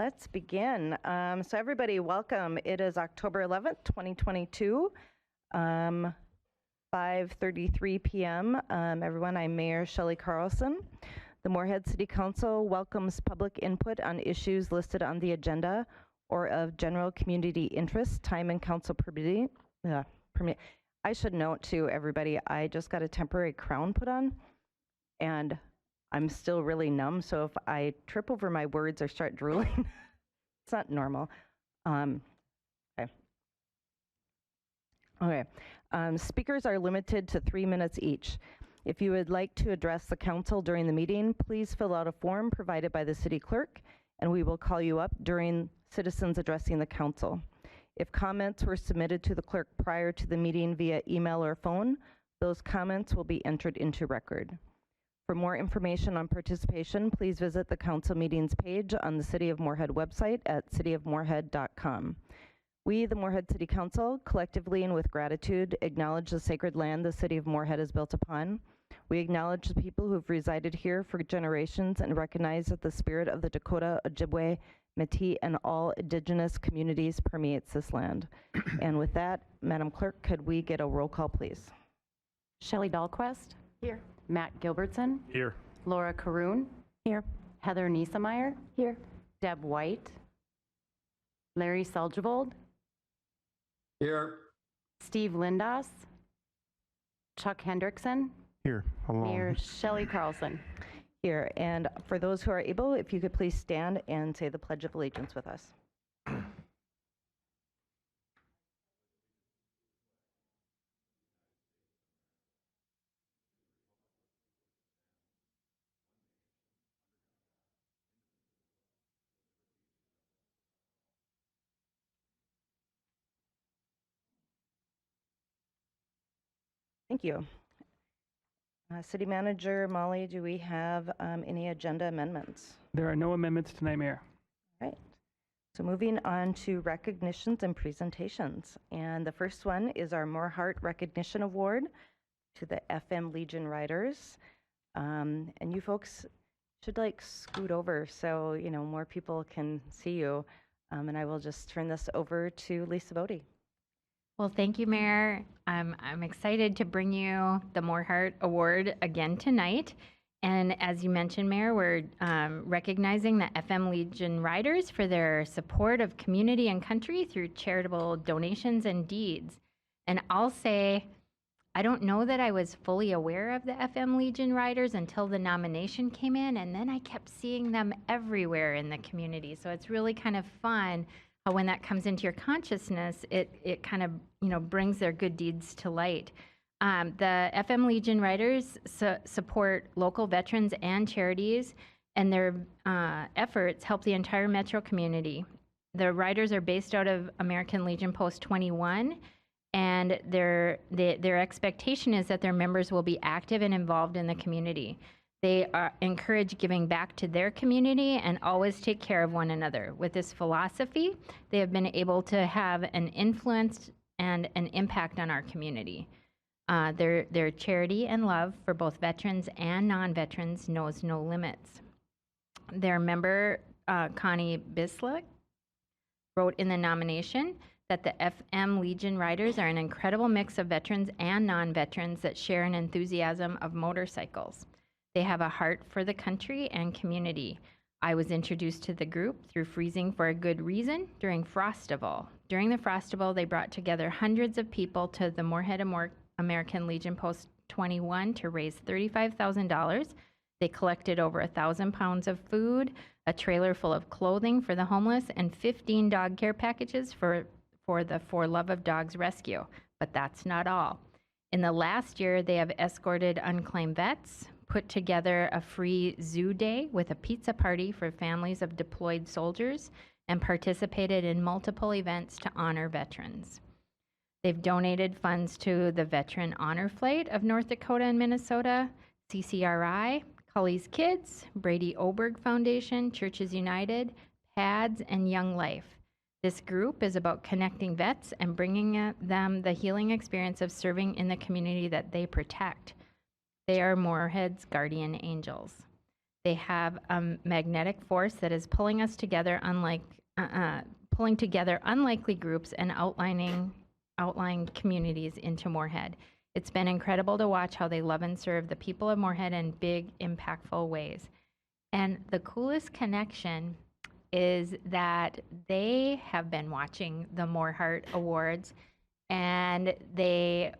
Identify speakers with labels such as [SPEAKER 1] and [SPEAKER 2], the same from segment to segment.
[SPEAKER 1] Let's begin. So everybody, welcome. It is October 11th, 2022, 5:33 p.m. Everyone, I'm Mayor Shelley Carlson. The Moorhead City Council welcomes public input on issues listed on the agenda or of general community interest, time and council permitting. I should note to everybody, I just got a temporary crown put on and I'm still really numb, so if I trip over my words or start drooling, it's not normal. Okay. Speakers are limited to 3 minutes each. If you would like to address the council during the meeting, please fill out a form provided by the city clerk, and we will call you up during citizens addressing the council. If comments were submitted to the clerk prior to the meeting via email or phone, those comments will be entered into record. For more information on participation, please visit the council meetings page on the City of Moorhead website at cityofmoorhead.com. We, the Moorhead City Council, collectively and with gratitude, acknowledge the sacred land the City of Moorhead is built upon. We acknowledge the people who have resided here for generations and recognize that the spirit of the Dakota, Ojibwe, Métis, and all indigenous communities permeates this land. And with that, Madam Clerk, could we get a roll call, please?
[SPEAKER 2] Shelley Dahlquist.
[SPEAKER 1] Here.
[SPEAKER 2] Matt Gilbertson.
[SPEAKER 3] Here.
[SPEAKER 2] Laura Caroon.
[SPEAKER 4] Here.
[SPEAKER 2] Heather Niesemeyer.
[SPEAKER 4] Here.
[SPEAKER 2] Deb White. Larry Seljevold.
[SPEAKER 3] Here.
[SPEAKER 2] Steve Lindas. Chuck Hendrickson.
[SPEAKER 3] Here.
[SPEAKER 2] Mayor Shelley Carlson.
[SPEAKER 1] Here. And for those who are able, if you could please stand and say the Pledge of Allegiance with us. Thank you. City Manager Molly, do we have any agenda amendments?
[SPEAKER 5] There are no amendments tonight, Mayor.
[SPEAKER 1] All right. So moving on to recognitions and presentations. And the first one is our Moorhead Recognition Award to the FM Legion Riders. And you folks should scoot over so, more people can see you. And I will just turn this over to Lisa Bodie.
[SPEAKER 4] Well, thank you, Mayor. I'm excited to bring you the Moorhead Award again tonight. And as you mentioned, Mayor, we're recognizing the FM Legion Riders for their support of community and country through charitable donations and deeds. And I'll say, I don't know that I was fully aware of the FM Legion Riders until the nomination came in, and then I kept seeing them everywhere in the community. So it's really kind of fun how when that comes into your consciousness, it kind of, brings their good deeds to light. The FM Legion Riders support local veterans and charities, and their efforts help the entire metro community. The Riders are based out of American Legion Post 21, and their expectation is that their members will be active and involved in the community. They encourage giving back to their community and always take care of one another. With this philosophy, they have been able to have an influence and an impact on our community. Their charity and love for both veterans and non-veterans knows no limits. Their member, Connie Bislick, wrote in the nomination that the FM Legion Riders are an incredible mix of veterans and non-veterans that share an enthusiasm of motorcycles. They have a heart for the country and community. I was introduced to the group through Freezing for a Good Reason during Frostival. During the Frostival, they brought together hundreds of people to the Moorhead American Legion Post 21 to raise $35,000. They collected over 1,000 pounds of food, a trailer full of clothing for the homeless, and 15 dog care packages for the For Love of Dogs rescue. But that's not all. In the last year, they have escorted unclaimed vets, put together a free zoo day with a pizza party for families of deployed soldiers, and participated in multiple events to honor veterans. They've donated funds to the Veteran Honor Flight of North Dakota and Minnesota, CCRI, Cully's Kids, Brady Oberg Foundation, Churches United, PADS, and Young Life. This group is about connecting vets and bringing them the healing experience of serving in the community that they protect. They are Moorhead's guardian angels. They have a magnetic force that is pulling us together, pulling together unlikely groups and outlying communities into Moorhead. It's been incredible to watch how they love and serve the people of Moorhead in big, impactful ways. And the coolest connection is that they have been watching the Moorheart Awards, and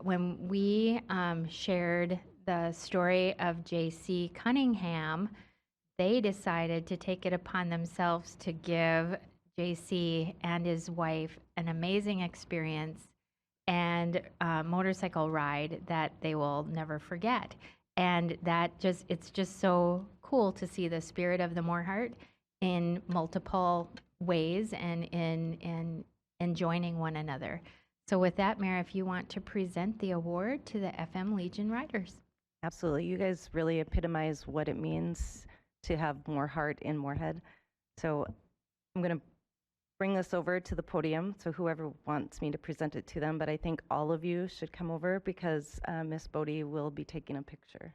[SPEAKER 4] when we shared the story of J.C. Cunningham, they decided to take it upon themselves to give JC and his wife an amazing experience and a motorcycle ride that they will never forget. And it's just so cool to see the spirit of the Moorheart in multiple ways and in joining one another. So with that, Mayor, if you want to present the award to the FM Legion Riders.
[SPEAKER 1] Absolutely. You guys really epitomize what it means to have more heart in Moorhead. So I'm going to bring this over to the podium, so whoever wants me to present it to them, but I think all of you should come over because Miss Bodie will be taking a picture.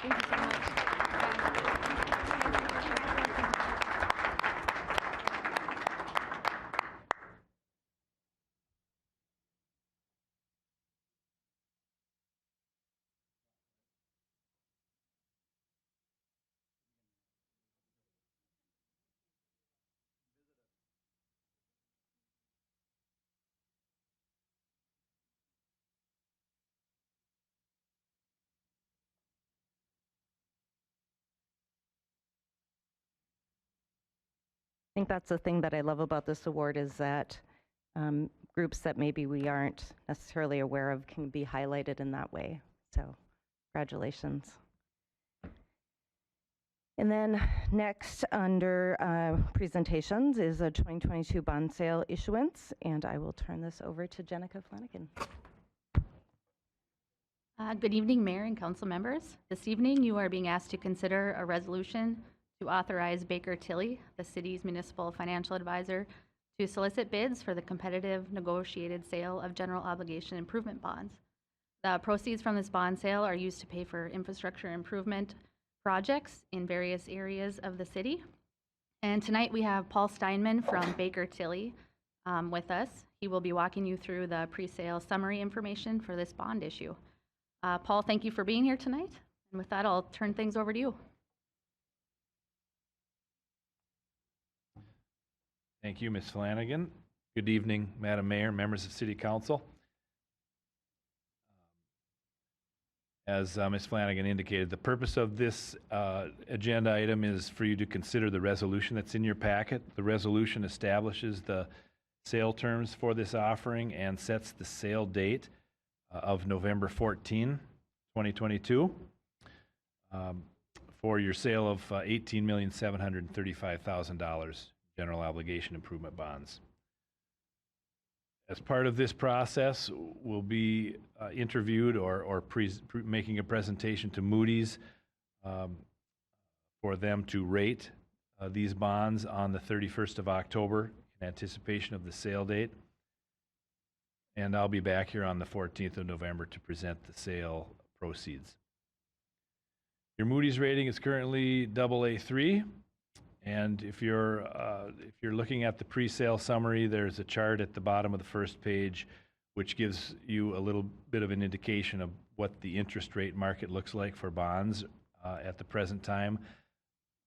[SPEAKER 6] Thank you so much.
[SPEAKER 1] I think that's the thing that I love about this award is that groups that maybe we aren't necessarily aware of can be highlighted in that way. So congratulations. And then next under presentations is a 2022 bond sale issuance, and I will turn this over to Jenica Flanagan.
[SPEAKER 6] Good evening, Mayor and Council members. This evening, you are being asked to consider a resolution to authorize Baker Tilly, the city's municipal financial advisor, to solicit bids for the competitive negotiated sale of general obligation improvement bonds. The proceeds from this bond sale are used to pay for infrastructure improvement projects in various areas of the city. And tonight we have Paul Steinman from Baker Tilly with us. He will be walking you through the pre-sale summary information for this bond issue. Paul, thank you for being here tonight. And with that, I'll turn things over to you.
[SPEAKER 7] Thank you, Ms. Flanagan. Good evening, Madam Mayor, members of City Council. As Ms. Flanagan indicated, the purpose of this agenda item is for you to consider the resolution that's in your packet. The resolution establishes the sale terms for this offering and sets the sale date of November 14, 2022, for your sale of $18,735,000 general obligation improvement bonds. As part of this process, we'll be interviewed or making a presentation to Moody's for them to rate these bonds on the 31st of October in anticipation of the sale date. And I'll be back here on the 14th of November to present the sale proceeds. Your Moody's rating is currently AA3. And if you're looking at the pre-sale summary, there's a chart at the bottom of the first page which gives you a little bit of an indication of what the interest rate market looks like for bonds at the present time.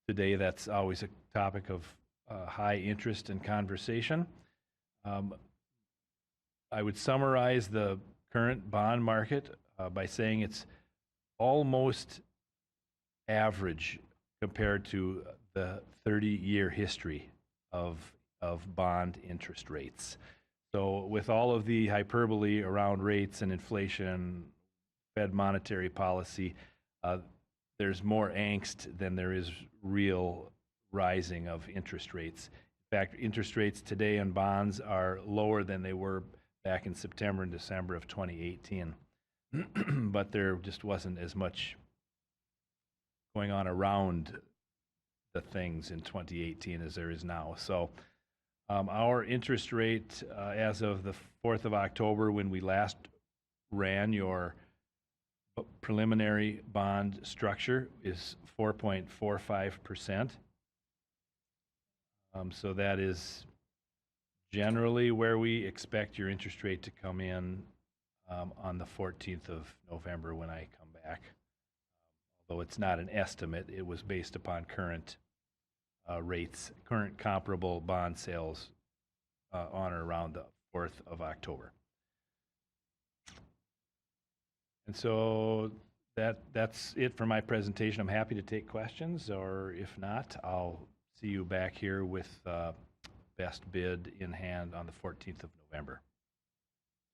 [SPEAKER 7] Today, that's always a topic of high interest and conversation. I would summarize the current bond market by saying it's almost average compared to the 30-year history of bond interest rates. So with all of the hyperbole around rates and inflation, Fed monetary policy, there's more angst than there is real rising of interest rates. In fact, interest rates today on bonds are lower than they were back in September and December of 2018. But there just wasn't as much going on around the things in 2018 as there is now. So our interest rate as of the 4th of October, when we last ran your preliminary bond structure, is 4.45%. So that is generally where we expect your interest rate to come in on the 14th of November when I come back. Although it's not an estimate, it was based upon current rates, current comparable bond sales on or around the 4th of October. And so that's it for my presentation. I'm happy to take questions, or if not, I'll see you back here with best bid in hand on the 14th of November.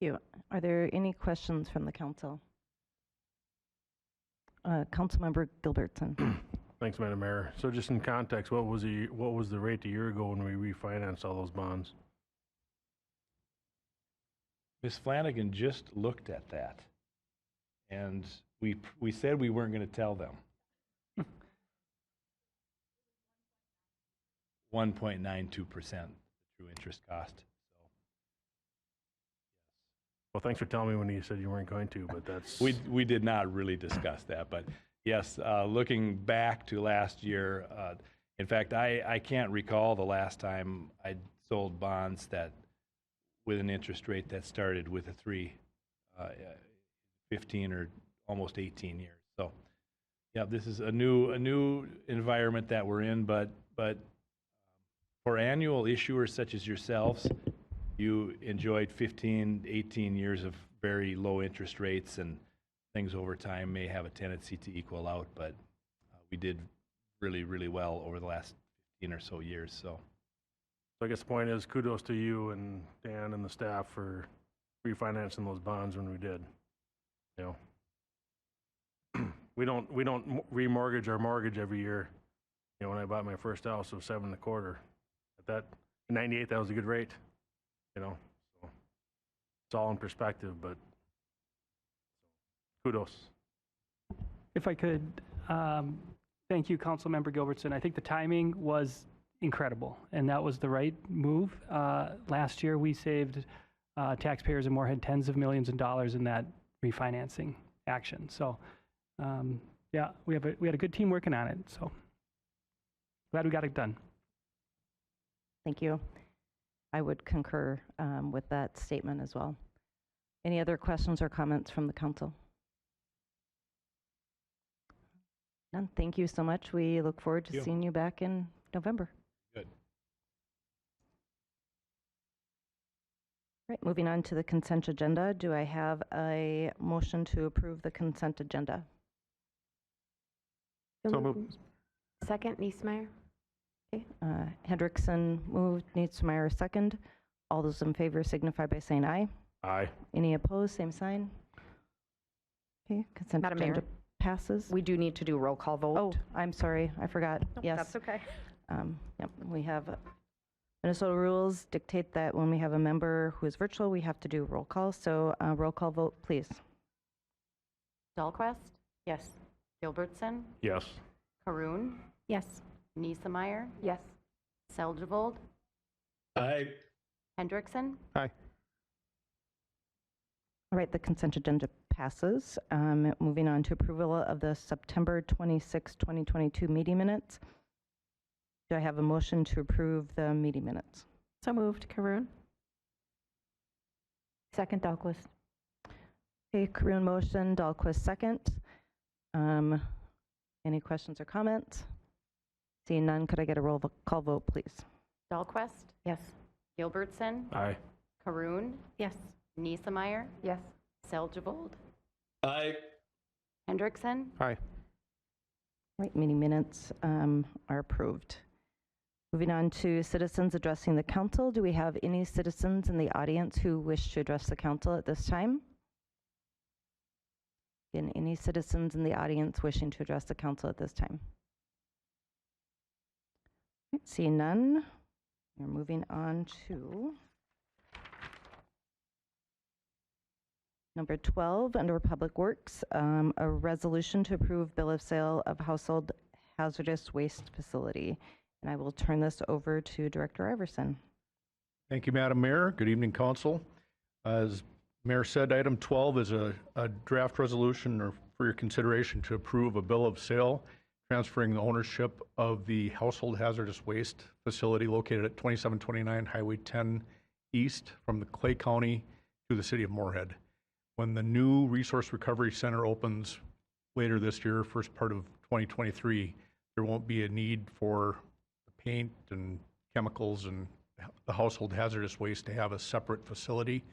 [SPEAKER 1] Thank you. Are there any questions from the council? Councilmember Gilbertson.
[SPEAKER 8] Thanks, Madam Mayor. So just in context, what was the rate a year ago when we refinanced all those bonds?
[SPEAKER 7] Ms. Flanagan just looked at that, and we said we weren't going to tell them. 1.92% true interest cost. So,
[SPEAKER 8] Well, thanks for telling me when you said you weren't going to, but that's...
[SPEAKER 7] we did not really discuss that, but yes, looking back to last year, in fact, I can't recall the last time I sold bonds that with an interest rate that started with a 3, 15 or almost 18 years. So, yeah, this is a new environment that we're in, but for annual issuers such as yourselves, you enjoyed 15, 18 years of very low interest rates, and things over time may have a tendency to equal out, but we did really, really well over the last 15 or so years. So
[SPEAKER 8] I guess the point is kudos to you and Dan and the staff for refinancing those bonds when we did. You know, we don't remortgage our mortgage every year. You know, when I bought my first house, it was 7.25. At that, in '98, that was a good rate. You know, so it's all in perspective, but kudos.
[SPEAKER 5] If I could, thank you, Councilmember Gilbertson. I think the timing was incredible, and that was the right move. Last year, we saved taxpayers in Moorhead tens of millions of dollars in that refinancing action. So, yeah, we had a good team working on it. So, glad we got it done.
[SPEAKER 1] Thank you. I would concur with that statement as well. Any other questions or comments from the council? None. Thank you so much. We look forward to seeing you back in November.
[SPEAKER 7] Good.
[SPEAKER 1] Right, moving on to the consent agenda. Do I have a motion to approve the consent agenda?
[SPEAKER 8] So moved.
[SPEAKER 2] Second, Niesmeyer.
[SPEAKER 1] Okay, Hendrickson moved, Niedermeyer second. All those in favor signify by saying aye.
[SPEAKER 8] Aye.
[SPEAKER 1] Any opposed, same sign. Okay, consent
[SPEAKER 9] Madam
[SPEAKER 1] agenda
[SPEAKER 9] Mayor,
[SPEAKER 1] passes.
[SPEAKER 9] we do need to do roll call vote.
[SPEAKER 1] Oh, I'm sorry, I forgot. Yes.
[SPEAKER 9] That's okay.
[SPEAKER 1] Yep, we have Minnesota rules dictate that when we have a member who is virtual, we have to do roll call. So roll call vote, please.
[SPEAKER 2] Dahlquist? Yes. Gilbertson?
[SPEAKER 8] Yes.
[SPEAKER 2] Karoon?
[SPEAKER 9] Yes.
[SPEAKER 2] Niesmeyer?
[SPEAKER 9] Yes.
[SPEAKER 2] Seljevold?
[SPEAKER 3] Aye.
[SPEAKER 2] Hendrickson?
[SPEAKER 8] Aye.
[SPEAKER 1] All right, the consent agenda passes. Moving on to approval of the September 26, 2022 meeting minutes. Do I have a motion to approve the meeting minutes?
[SPEAKER 2] So moved. Caroon. Second, Dahlquist.
[SPEAKER 1] Okay, Karun motion, Dahlquist second. Any questions or comments? Seeing none, could I get a roll call vote, please?
[SPEAKER 2] Dahlquist. Yes. Gilbertson.
[SPEAKER 8] Aye.
[SPEAKER 2] Caroon.
[SPEAKER 6] Yes.
[SPEAKER 2] Niesemeyer.
[SPEAKER 6] Yes.
[SPEAKER 2] Seljavold.
[SPEAKER 3] Aye.
[SPEAKER 2] Hendrickson.
[SPEAKER 8] Aye.
[SPEAKER 1] All right, meeting minutes are approved. Moving on to citizens addressing the council. Do we have any citizens in the audience who wish to address the council at this time? Again, any citizens in the audience wishing to address the council at this time? Seeing none, we're moving on to number 12 under Public Works, a resolution to approve bill of sale of household hazardous waste facility. And I will turn this over to Director Iverson.
[SPEAKER 9] Thank you, Madam Mayor. Good evening, Council. As Mayor said, item 12 is a draft resolution for your consideration to approve a bill of sale transferring the ownership of the household hazardous waste facility located at 2729 Highway 10 East from the Clay County to the city of Moorhead. When the new Resource Recovery Center opens later this year, first part of 2023, there won't be a need for paint and chemicals and the household hazardous waste to have a separate facility.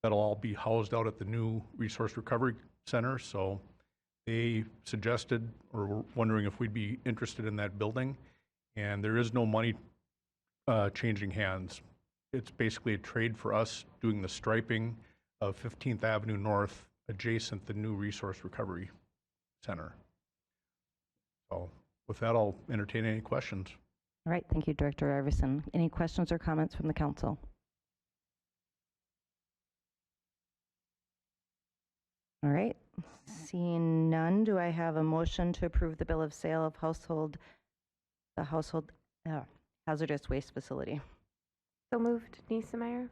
[SPEAKER 9] That'll all be housed out at the new Resource Recovery Center. So they suggested or were wondering if we'd be interested in that building. And there is no money changing hands. It's basically a trade for us doing the striping of 15th Avenue North adjacent the new Resource Recovery Center. So with that, I'll entertain any questions.
[SPEAKER 1] All right, thank you, Director Iverson. Any questions or comments from the council? All right, seeing none, do I have a motion to approve the bill of sale of the household hazardous waste facility?
[SPEAKER 2] So moved. Niesemeyer.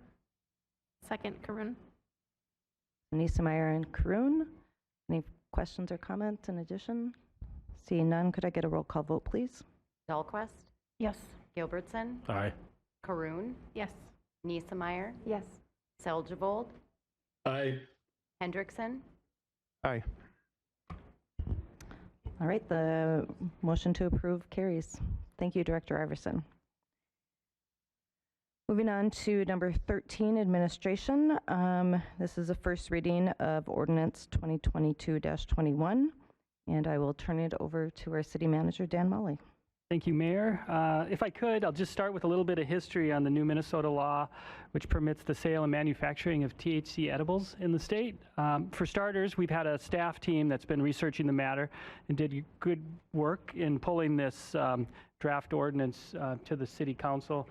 [SPEAKER 2] Second, Caroon.
[SPEAKER 1] Niesemeyer and Caroon. Any questions or comments in addition? Seeing none, could I get a roll call vote, please?
[SPEAKER 2] Dahlquist.
[SPEAKER 6] Yes.
[SPEAKER 2] Gilbertson.
[SPEAKER 8] Aye.
[SPEAKER 2] Caroon.
[SPEAKER 6] Yes.
[SPEAKER 2] Niesemeyer.
[SPEAKER 6] Yes.
[SPEAKER 2] Seljavold.
[SPEAKER 3] Aye.
[SPEAKER 2] Hendrickson.
[SPEAKER 8] Aye.
[SPEAKER 1] All right, the motion to approve carries. Thank you, Director Iverson. Moving on to number 13, administration. This is a first reading of ordinance 2022-21, and I will turn it over to our city manager, Dan Molly.
[SPEAKER 5] Thank you, Mayor. If I could, I'll just start with a little bit of history on the new Minnesota law, which permits the sale and manufacturing of THC edibles in the state. For starters, we've had a staff team that's been researching the matter and did good work in pulling this draft ordinance to the City Council.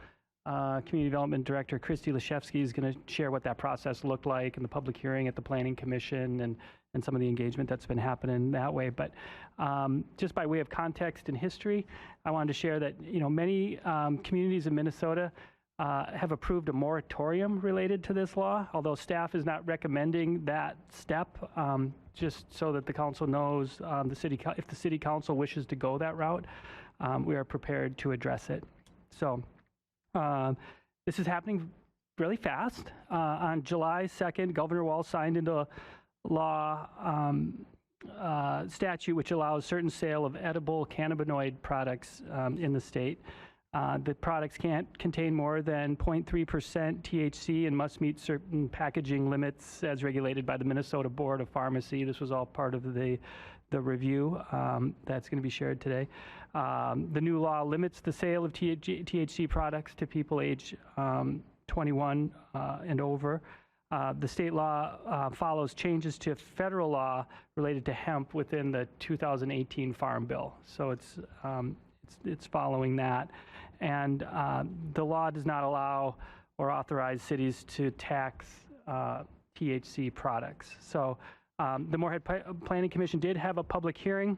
[SPEAKER 5] Community Development Director Christy Leshevsky is going to share what that process looked like in the public hearing at the Planning Commission and some of the engagement that's been happening that way. But just by way of context and history, I wanted to share that many communities in Minnesota have approved a moratorium related to this law, although staff is not recommending that step, just so that the council knows if the City Council wishes to go that route, we are prepared to address it. So this is happening really fast. On July 2nd, Governor Walz signed into law statute which allows certain sale of edible cannabinoid products in the state. The products can't contain more than 0.3% THC and must meet certain packaging limits as regulated by the Minnesota Board of Pharmacy. This was all part of the review that's going to be shared today. The new law limits the sale of THC products to people age 21 and over. The state law follows changes to federal law related to hemp within the 2018 Farm Bill. So it's following that. And the law does not allow or authorize cities to tax THC products. So the Moorhead Planning Commission did have a public hearing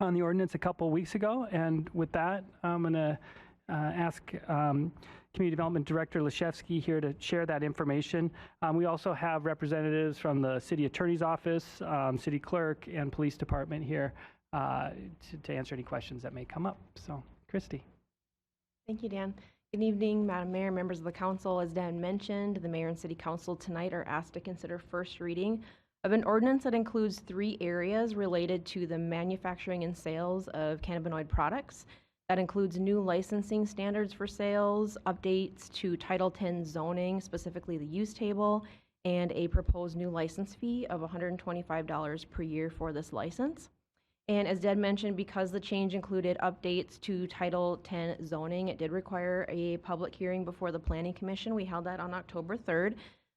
[SPEAKER 5] on the ordinance a couple weeks ago, and with that, I'm going to ask Community Development Director Leshevsky here to share that information. We also have representatives from the City Attorney's Office, City Clerk, and Police Department here to answer any questions that may come up. So, Christy.
[SPEAKER 10] Thank you, Dan. Good evening, Madam Mayor, members of the council. As Dan mentioned, the Mayor and City Council tonight are asked to consider first reading of an ordinance that includes 3 areas related to the manufacturing and sales of cannabinoid products. That includes new licensing standards for sales, updates to Title 10 zoning, specifically the use table, and a proposed new license fee of $125 per year for this license. And as Deb mentioned, because the change included updates to Title 10 zoning, it did require a public hearing before the Planning Commission. We held that on October 3rd.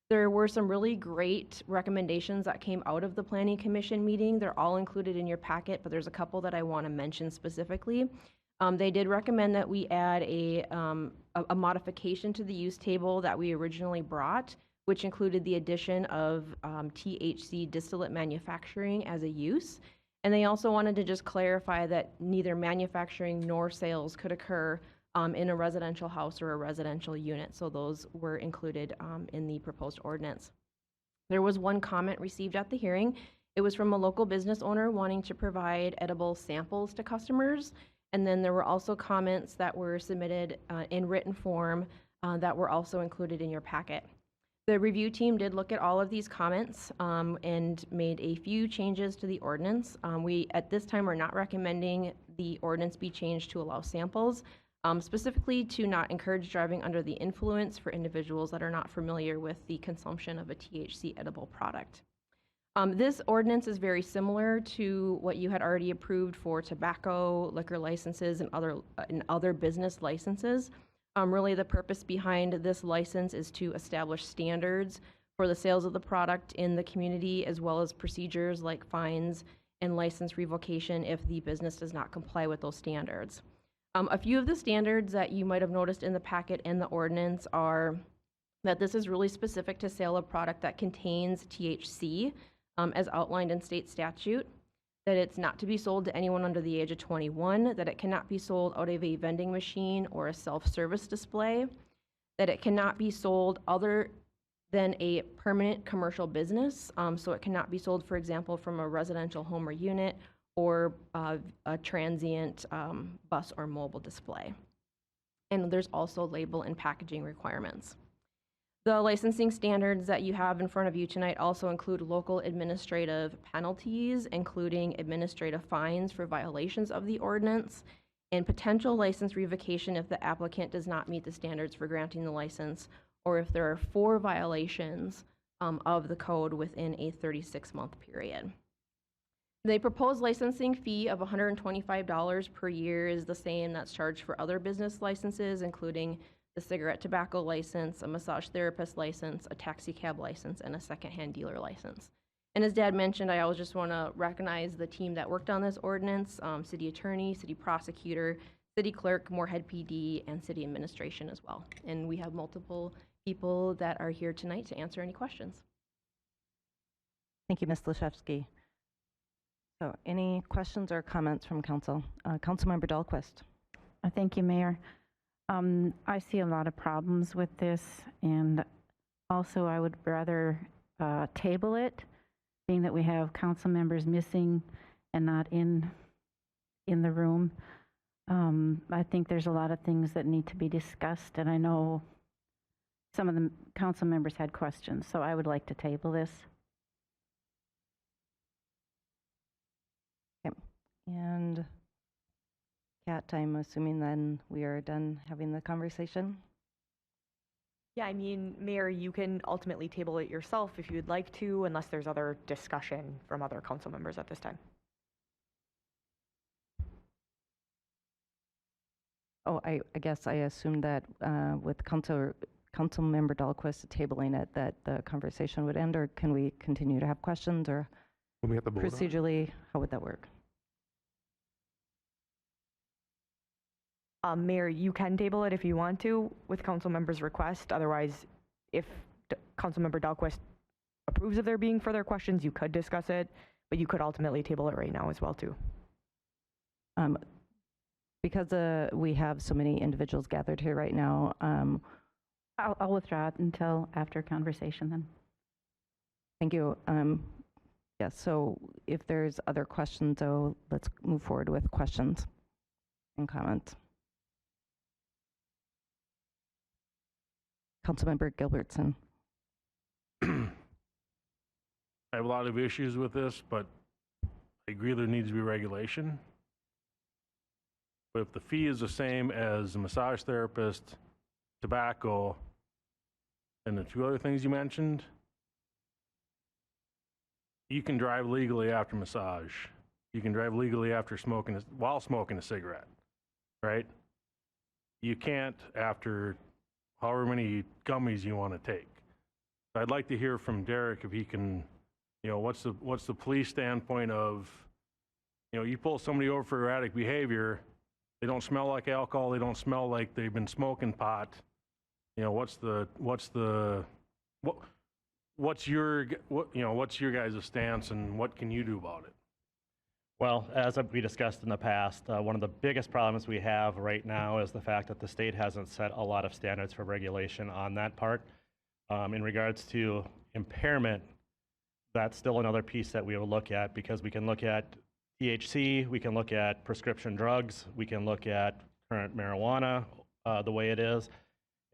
[SPEAKER 10] There were some really great recommendations that came out of the Planning Commission meeting. They're all included in your packet, but there's a couple that I want to mention specifically. They did recommend that we add a modification to the use table that we originally brought, which included the addition of THC distillate manufacturing as a use. And they also wanted to just clarify that neither manufacturing nor sales could occur in a residential house or a residential unit. So those were included in the proposed ordinance. There was one comment received at the hearing. It was from a local business owner wanting to provide edible samples to customers. And then there were also comments that were submitted in written form that were also included in your packet. The review team did look at all of these comments and made a few changes to the ordinance. We, at this time, are not recommending the ordinance be changed to allow samples, specifically to not encourage driving under the influence for individuals that are not familiar with the consumption of a THC edible product. This ordinance is very similar to what you had already approved for tobacco, liquor licenses, and other business licenses. Really, the purpose behind this license is to establish standards for the sales of the product in the community, as well as procedures like fines and license revocation if the business does not comply with those standards. A few of the standards that you might have noticed in the packet and the ordinance are that this is really specific to sale of product that contains THC, as outlined in state statute, that it's not to be sold to anyone under the age of 21, that it cannot be sold out of a vending machine or a self-service display, that it cannot be sold other than a permanent commercial business, so it cannot be sold, for example, from a residential home or unit or a transient bus or mobile display. And there's also label and packaging requirements. The licensing standards that you have in front of you tonight also include local administrative penalties, including administrative fines for violations of the ordinance, and potential license revocation if the applicant does not meet the standards for granting the license, or if there are 4 violations of the code within a 36-month period. The proposed licensing fee of $125 per year is the same that's charged for other business licenses, including a cigarette tobacco license, a massage therapist license, a taxi cab license, and a secondhand dealer license. And as Dad mentioned, I always just want to recognize the team that worked on this ordinance, city attorney, city prosecutor, city clerk, Moorhead PD, and city administration as well. And we have multiple people that are here tonight to answer any questions.
[SPEAKER 1] Thank you, Ms. Leshevsky. So any questions or comments from council? Councilmember Dahlquist.
[SPEAKER 11] Thank you, Mayor. I see a lot of problems with this, and also I would rather table it, being that we have council members missing and not in the room. I think there's a lot of things that need to be discussed, and I know some of the council members had questions, so I would like to table this.
[SPEAKER 1] Okay. And Kat, I'm assuming then we are done having the conversation?
[SPEAKER 12] Yeah, I mean, Mayor, you can ultimately table it yourself if you'd like to, unless there's other discussion from other council members at this time.
[SPEAKER 1] Oh, I guess I assumed that with Councilmember Dahlquist tabling it, that the conversation would end, or can we continue to have questions, or
[SPEAKER 8] When we have to vote on it?
[SPEAKER 1] procedurally, how would that work?
[SPEAKER 12] Mayor, you can table it if you want to with council members' request. Otherwise, if Councilmember Dahlquist approves of there being further questions, you could discuss it, but you could ultimately table it right now as well too.
[SPEAKER 1] Because we have so many individuals gathered here right now,
[SPEAKER 11] I'll withdraw it until after conversation then.
[SPEAKER 1] thank you. Yes, so if there's other questions, though, let's move forward with questions and comments. Councilmember Gilbertson.
[SPEAKER 8] I have a lot of issues with this, but I agree there needs to be regulation. But if the fee is the same as a massage therapist, tobacco, and the two other things you mentioned, you can drive legally after massage. You can drive legally after while smoking a cigarette, right? You can't after however many gummies you want to take. I'd like to hear from Derek if he can, what's the police standpoint of, you pull somebody over for erratic behavior, they don't smell like alcohol, they don't smell like they've been smoking pot. What's your guys' stance and what can you do about it?
[SPEAKER 13] Well, as we discussed in the past, one of the biggest problems we have right now is the fact that the state hasn't set a lot of standards for regulation on that part. In regards to impairment, that's still another piece that we will look at, because we can look at THC, we can look at prescription drugs, we can look at current marijuana the way it is,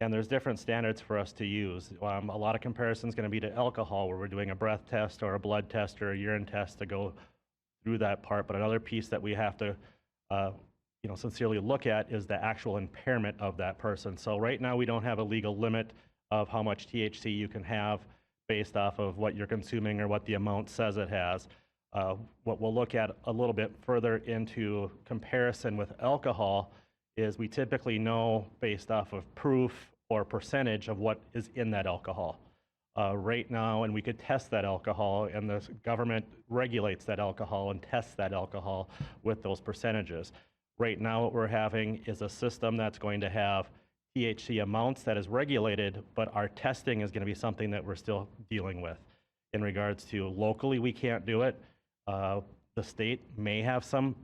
[SPEAKER 13] and there's different standards for us to use. A lot of comparison is going to be to alcohol, where we're doing a breath test or a blood test or a urine test to go through that part. But another piece that we have to sincerely look at is the actual impairment of that person. So right now we don't have a legal limit of how much THC you can have based off of what you're consuming or what the amount says it has. What we'll look at a little bit further into comparison with alcohol is we typically know based off of proof or percentage of what is in that alcohol. Right now, and we could test that alcohol, and the government regulates that alcohol and tests that alcohol with those percentages. Right now, what we're having is a system that's going to have THC amounts that is regulated, but our testing is going to be something that we're still dealing with. In regards to locally, we can't do it. The state may have some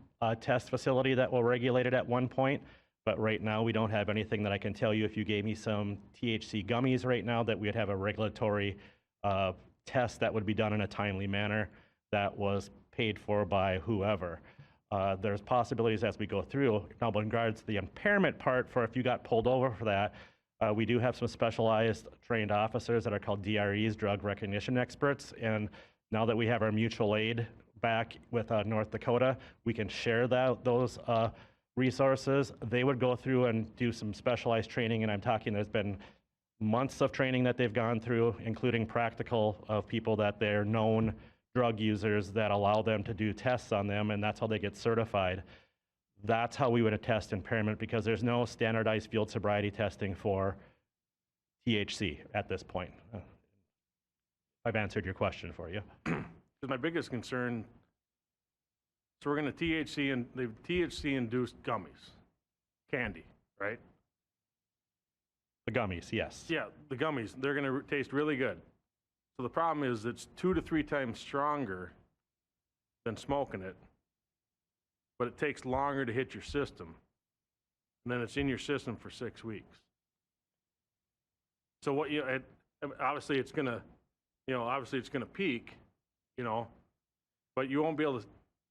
[SPEAKER 13] test facility that will regulate it at one point, but right now we don't have anything that I can tell you. If you gave me some THC gummies right now, that we'd have a regulatory test that would be done in a timely manner that was paid for by whoever. There's possibilities as we go through. Now, in regards to the impairment part, for if you got pulled over for that, we do have some specialized trained officers that are called DREs, drug recognition experts. And now that we have our mutual aid back with North Dakota, we can share those resources. They would go through and do some specialized training, and I'm talking, there's been months of training that they've gone through, including practical of people that they're known drug users that allow them to do tests on them, and that's how they get certified. That's how we would attest impairment, because there's no standardized field sobriety testing for THC at this point. I've answered your question for you.
[SPEAKER 8] My biggest concern, so we're going to they've THC-induced gummies, candy, right?
[SPEAKER 13] The gummies, yes.
[SPEAKER 8] Yeah, the gummies, they're going to taste really good. So the problem is it's 2 to 3 times stronger than smoking it, but it takes longer to hit your system. And then it's in your system for 6 weeks. So what obviously it's going to peak, but you won't be able to,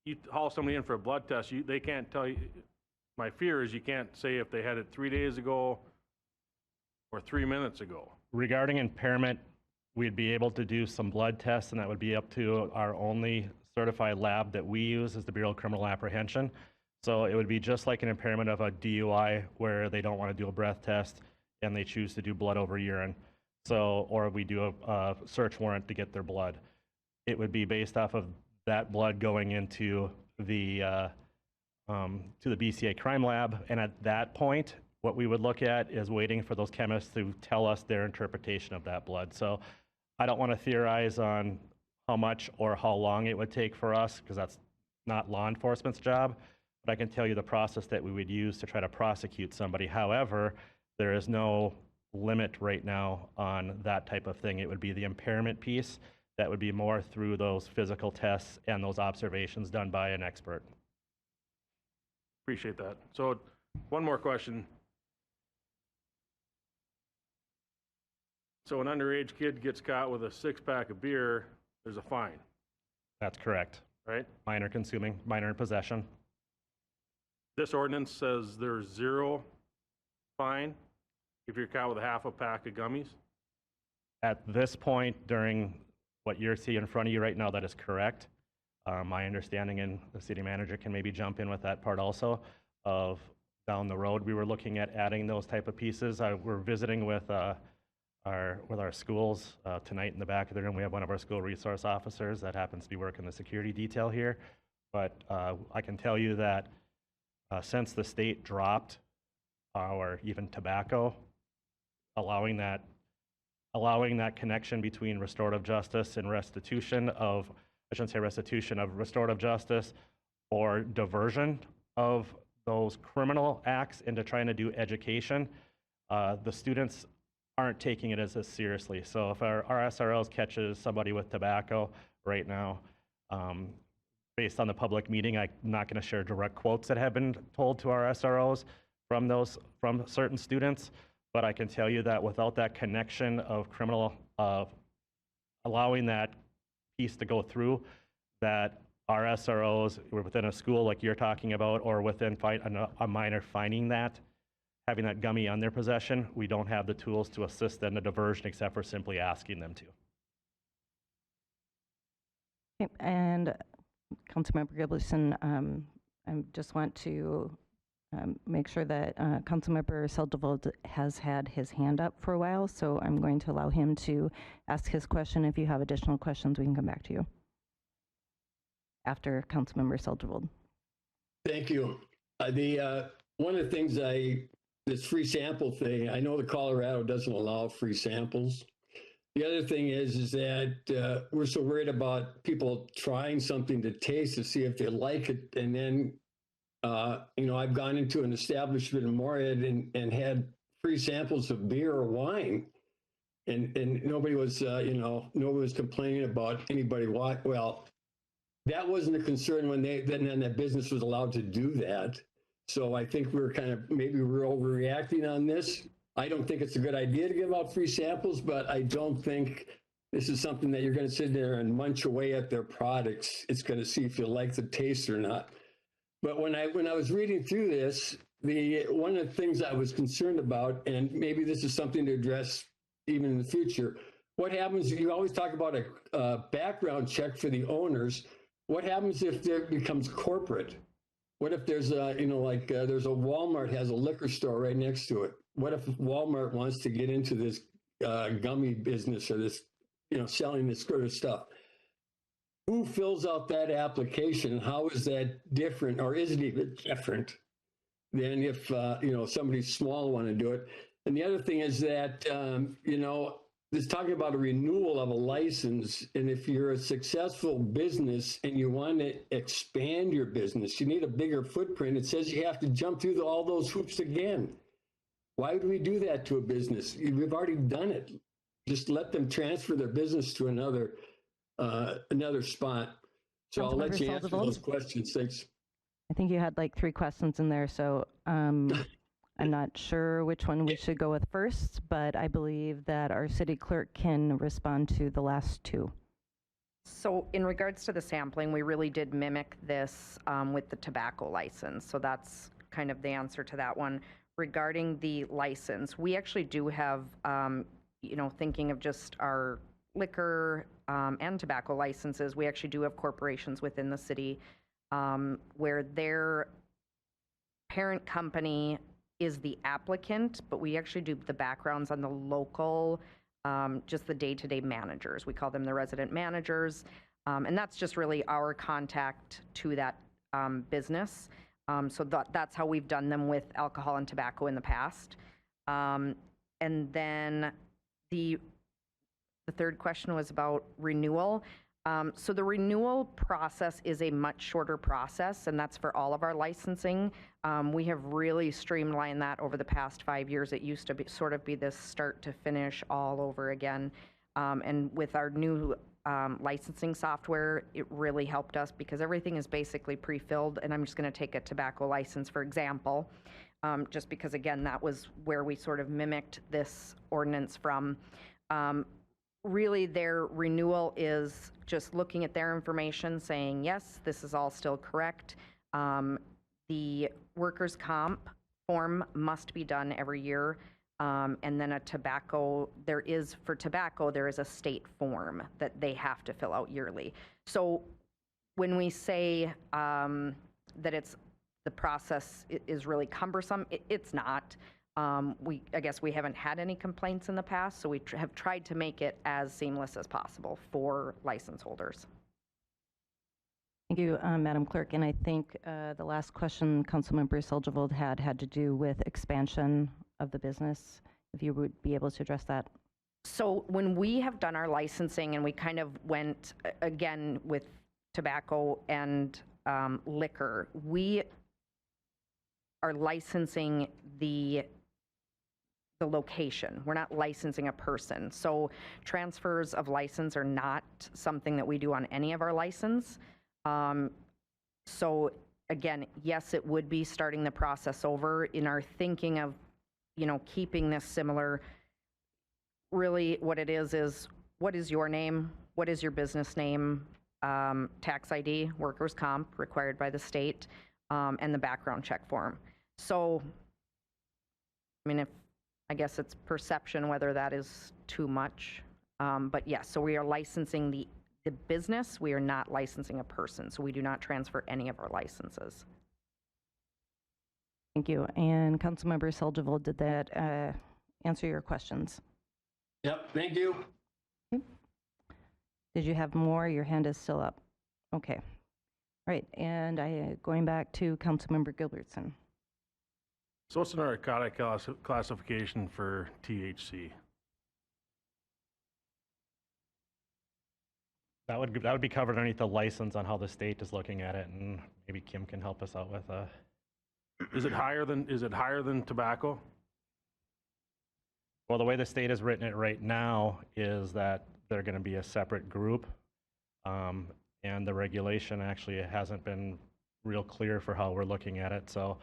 [SPEAKER 8] you haul somebody in for a blood test, they can't tell you. My fear is you can't say if they had it 3 days ago or 3 minutes ago.
[SPEAKER 13] Regarding impairment, we'd be able to do some blood tests, and that would be up to our only certified lab that we use is the Bureau of Criminal Apprehension. So it would be just like an impairment of a DUI, where they don't want to do a breath test and they choose to do blood over urine. So, or we do a search warrant to get their blood. It would be based off of that blood going into the to the BCA crime lab, and at that point, what we would look at is waiting for those chemists to tell us their interpretation of that blood. So I don't want to theorize on how much or how long it would take for us, because that's not law enforcement's job, but I can tell you the process that we would use to try to prosecute somebody. However, there is no limit right now on that type of thing. It would be the impairment piece that would be more through those physical tests and those observations done by an expert.
[SPEAKER 8] Appreciate that. So one more question. So an underage kid gets caught with a 6-pack of beer, there's a fine,
[SPEAKER 13] That's correct.
[SPEAKER 8] right?
[SPEAKER 13] Minor consuming, minor in possession.
[SPEAKER 8] This ordinance says there's 0 fine if you're caught with a half a pack of gummies.
[SPEAKER 13] At this point, during what you're seeing in front of you right now, that is correct. My understanding, and the city manager can maybe jump in with that part also, of down the road, we were looking at adding those type of pieces. We're visiting with our schools tonight in the back of the room. We have one of our school resource officers that happens to be working the security detail here. But I can tell you that since the state dropped our even tobacco, allowing that connection between restorative justice and restitution of, I shouldn't say restitution, of restorative justice or diversion of those criminal acts into trying to do education, the students aren't taking it as seriously. So if our SROs catches somebody with tobacco right now, based on the public meeting, I'm not going to share direct quotes that have been told to our SROs from certain students, but I can tell you that without that connection of criminal, allowing that piece to go through, that our SROs were within a school like you're talking about, or within a minor finding that, having that gummy on their possession, we don't have the tools to assist in the diversion except for simply asking them to.
[SPEAKER 1] Okay, and Councilmember Gibbleson, I just want to make sure that Councilmember Seldeveld has had his hand up for a while, so I'm going to allow him to ask his question. If you have additional questions, we can come back to you after Councilmember Seldeveld.
[SPEAKER 14] Thank you. One of the things this free sample thing, I know that Colorado doesn't allow free samples. The other thing is that we're so worried about people trying something to taste to see if they like it. And then, I've gone into an establishment in Moorhead and had free samples of beer or wine. And nobody was, nobody was complaining about anybody. Well, that wasn't a concern when then that business was allowed to do that. So I think we're maybe we're overreacting on this. I don't think it's a good idea to give out free samples, but I don't think this is something that you're going to sit there and munch away at their products. It's going to see if you like the taste or not. But when I was reading through this, one of the things I was concerned about, and maybe this is something to address even in the future, what happens, you always talk about a background check for the owners. What happens if it becomes corporate? What if there's there's a Walmart has a liquor store right next to it? What if Walmart wants to get into this gummy business or this, selling this sort of stuff? Who fills out that application? How is that different, or is it even different than if, somebody small want to do it? And the other thing is that, this talking about a renewal of a license, and if you're a successful business and you want to expand your business, you need a bigger footprint. It says you have to jump through all those hoops again. Why would we do that to a business? We've already done it. Just let them transfer their business to another spot. So I'll let you answer those questions. Thanks.
[SPEAKER 1] I think you had like 3 questions in there, so I'm not sure which one we should go with first, but I believe that our city clerk can respond to the last 2.
[SPEAKER 15] So in regards to the sampling, we really did mimic this with the tobacco license. So that's kind of the answer to that one. Regarding the license, we actually do have, thinking of just our liquor and tobacco licenses, we actually do have corporations within the city where their parent company is the applicant, but we actually do the backgrounds on the local, just the day-to-day managers. We call them the resident managers. And that's just really our contact to that business. So that's how we've done them with alcohol and tobacco in the past. And then the third question was about renewal. So the renewal process is a much shorter process, and that's for all of our licensing. We have really streamlined that over the past 5 years. It used to be this start to finish all over again. And with our new licensing software. It really helped us because everything is basically pre-filled, and I'm just going to take a tobacco license, for example, just because, again, that was where we sort of mimicked this ordinance from. Really, their renewal is just looking at their information, saying, yes, this is all still correct. The workers' comp form must be done every year. And then for tobacco, there is a state form that they have to fill out yearly. So when we say that the process is really cumbersome, it's not. I guess we haven't had any complaints in the past, so we have tried to make it as seamless as possible for license holders.
[SPEAKER 1] Thank you, Madam Clerk. And I think the last question Councilmember Soldivold had to do with expansion of the business, if you would be able to address that.
[SPEAKER 15] So when we have done our licensing and we kind of went, again, with tobacco and liquor, we are licensing the location. We're not licensing a person. So transfers of license are not something that we do on any of our license. So again, yes, it would be starting the process over. In our thinking of, keeping this similar, really what it is what is your name? What is your business name? Tax ID, workers' comp required by the state, and the background check form. So, I guess it's perception whether that is too much. But yes, so we are licensing the business. We are not licensing a person. So we do not transfer any of our licenses.
[SPEAKER 1] Thank you. And Councilmember Soldivold, did that answer your questions?
[SPEAKER 14] Yep, thank you.
[SPEAKER 1] Did you have more? Your hand is still up. Okay. All right. And going back to Councilmember Gilbertson.
[SPEAKER 8] So what's the narcotic classification for THC?
[SPEAKER 13] That would be covered underneath the license on how the state is looking at it, and maybe Kim can help us out with.
[SPEAKER 8] Is it higher than tobacco?
[SPEAKER 13] Well, the way the state has written it right now is that they're going to be a separate group, and the regulation actually hasn't been real clear for how we're looking at it. So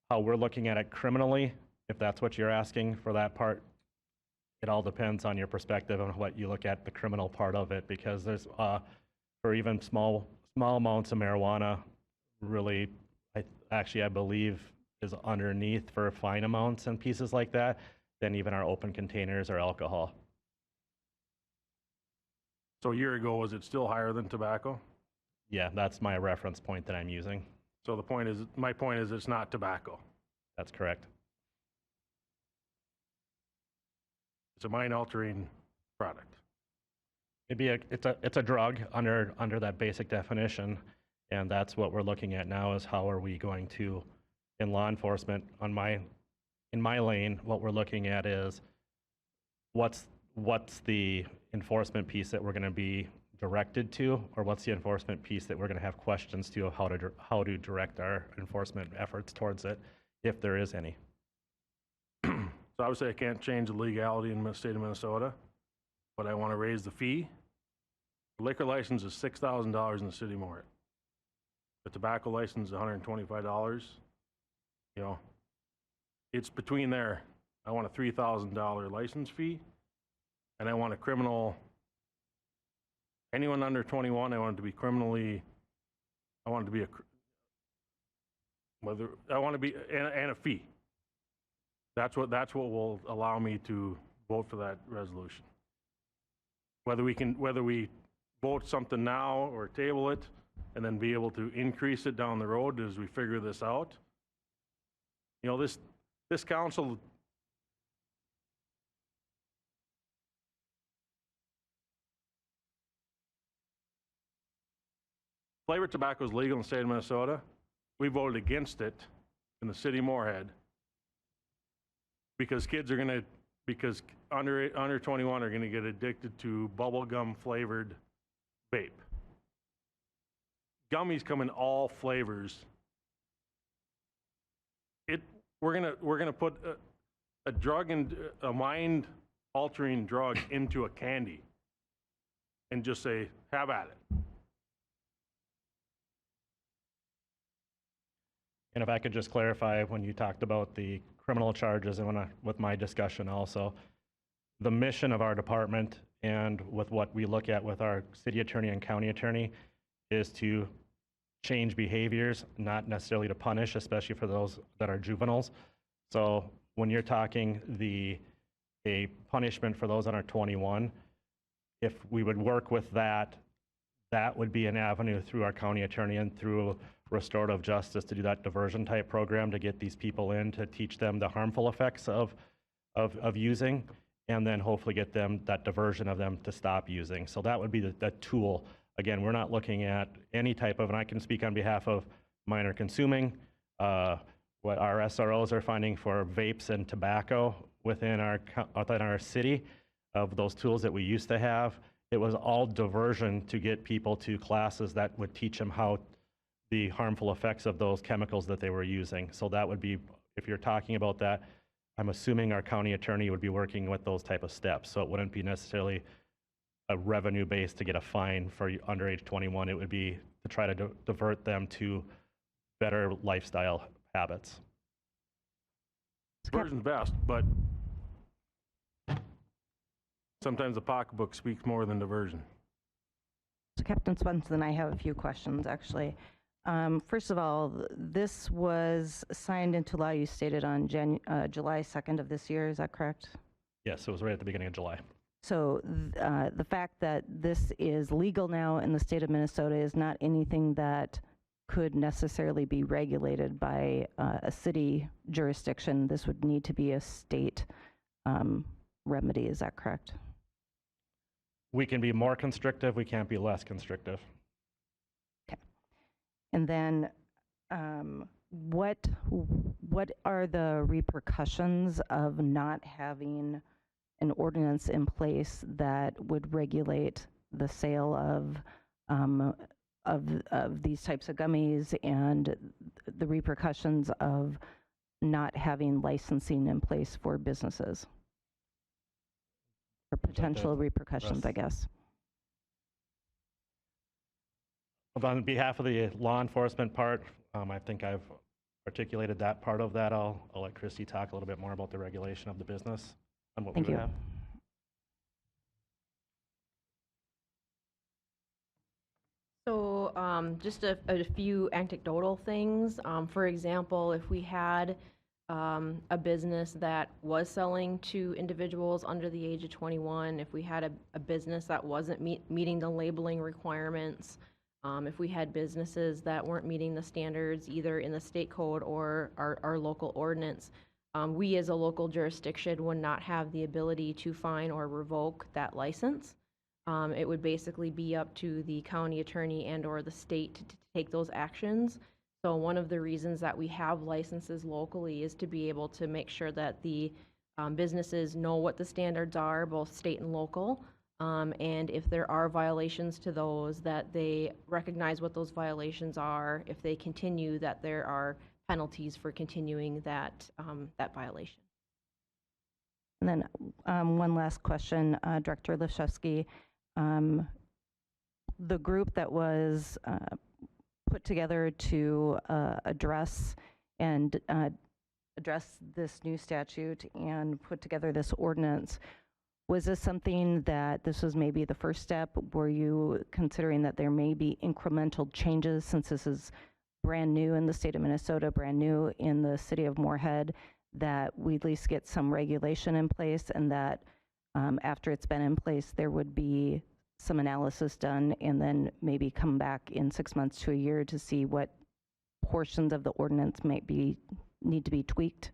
[SPEAKER 13] how we're looking at it criminally, if that's what you're asking for that part, it all depends on your perspective on what you look at the criminal part of it, because there's for even small amounts of marijuana, really, I believe is underneath for fine amounts and pieces like that than even our open containers or alcohol.
[SPEAKER 8] So a year ago, was it still higher than tobacco?
[SPEAKER 13] Yeah, that's my reference point that I'm using.
[SPEAKER 8] So my point is it's not tobacco.
[SPEAKER 13] That's correct.
[SPEAKER 8] It's a mind-altering product.
[SPEAKER 13] It's a drug under that basic definition, and that's what we're looking at now is how are we going to, in law enforcement, in my lane, what we're looking at is what's the enforcement piece that we're going to be directed to, or what's the enforcement piece that we're going to have questions to of how to direct our enforcement efforts towards it, if there is any.
[SPEAKER 8] So obviously I can't change the legality in the state of Minnesota, but I want to raise the fee. The liquor license is $6,000 in the city of Moorhead. The tobacco license is $125. It's between there. I want a $3,000 license fee, and I want a criminal. Anyone under 21, I want it to be criminally. I want it to be and a fee. That's what will allow me to vote for that resolution. Whether we vote something now or table it, and then be able to increase it down the road as we figure this out. This council. Flavored tobacco is legal in the state of Minnesota. We voted against it in the city of Moorhead because under 21 are gonna get addicted to bubblegum flavored vape. Gummies come in all flavors. We're gonna put a drug and a mind altering drug into a candy. and just say, have at it.
[SPEAKER 13] And if I could just clarify, when you talked about the criminal charges and with my discussion also, the mission of our department and with what we look at with our city attorney and county attorney is to change behaviors, not necessarily to punish, especially for those that are juveniles. So when you're talking a punishment for those under 21, if we would work with that, that would be an avenue through our county attorney and through restorative justice to do that diversion type program to get these people in, to teach them the harmful effects of using, and then hopefully get them that diversion of them to stop using. So that would be the tool. Again, we're not looking at any type of, and I can speak on behalf of minor consuming, what our SROs are finding for vapes and tobacco within our city, of those tools that we used to have. It was all diversion to get people to classes that would teach them how the harmful effects of those chemicals that they were using. So that would be, if you're talking about that, I'm assuming our county attorney would be working with those type of steps. So it wouldn't be necessarily a revenue base to get a fine for under age 21. It would be to try to divert them to better lifestyle habits.
[SPEAKER 8] Diversion's best, but sometimes the pocketbook speaks more than diversion.
[SPEAKER 1] So Captain Swenson, I have a few questions actually. First of all, this was signed into law, you stated, on July 2nd of this year, is that correct?
[SPEAKER 13] Yes, it was right at the beginning of July.
[SPEAKER 1] So the fact that this is legal now in the state of Minnesota is not anything that could necessarily be regulated by a city jurisdiction. This would need to be a state remedy, is that correct?
[SPEAKER 13] We can be more constrictive, we can't be less constrictive.
[SPEAKER 1] And then what are the repercussions of not having an ordinance in place that would regulate the sale of these types of gummies, and the repercussions of not having licensing in place for businesses? Or potential repercussions, I guess.
[SPEAKER 13] On behalf of the law enforcement part, I think I've articulated that part of that. I'll let Christy talk a little bit more about the regulation of the business and what we would have.
[SPEAKER 10] So just a few anecdotal things. For example, if we had a business that was selling to individuals under the age of 21, if we had a business that wasn't meeting the labeling requirements, if we had businesses that weren't meeting the standards either in the state code or our local ordinance, we as a local jurisdiction would not have the ability to fine or revoke that license. It would basically be up to the county attorney and or the state to take those actions. So one of the reasons that we have licenses locally is to be able to make sure that the businesses know what the standards are, both state and local. And if there are violations to those, that they recognize what those violations are. If they continue, that there are penalties for continuing that violation.
[SPEAKER 1] And then one last question, Director Lifshevsky. The group that was put together to address this new statute and put together this ordinance, was this something that this was maybe the first step? Were you considering that there may be incremental changes, since this is brand new in the state of Minnesota, brand new in the city of Moorhead, that we at least get some regulation in place, and that after it's been in place, there would be some analysis done, and then maybe come back in 6 months to a year to see what portions of the ordinance might need to be tweaked?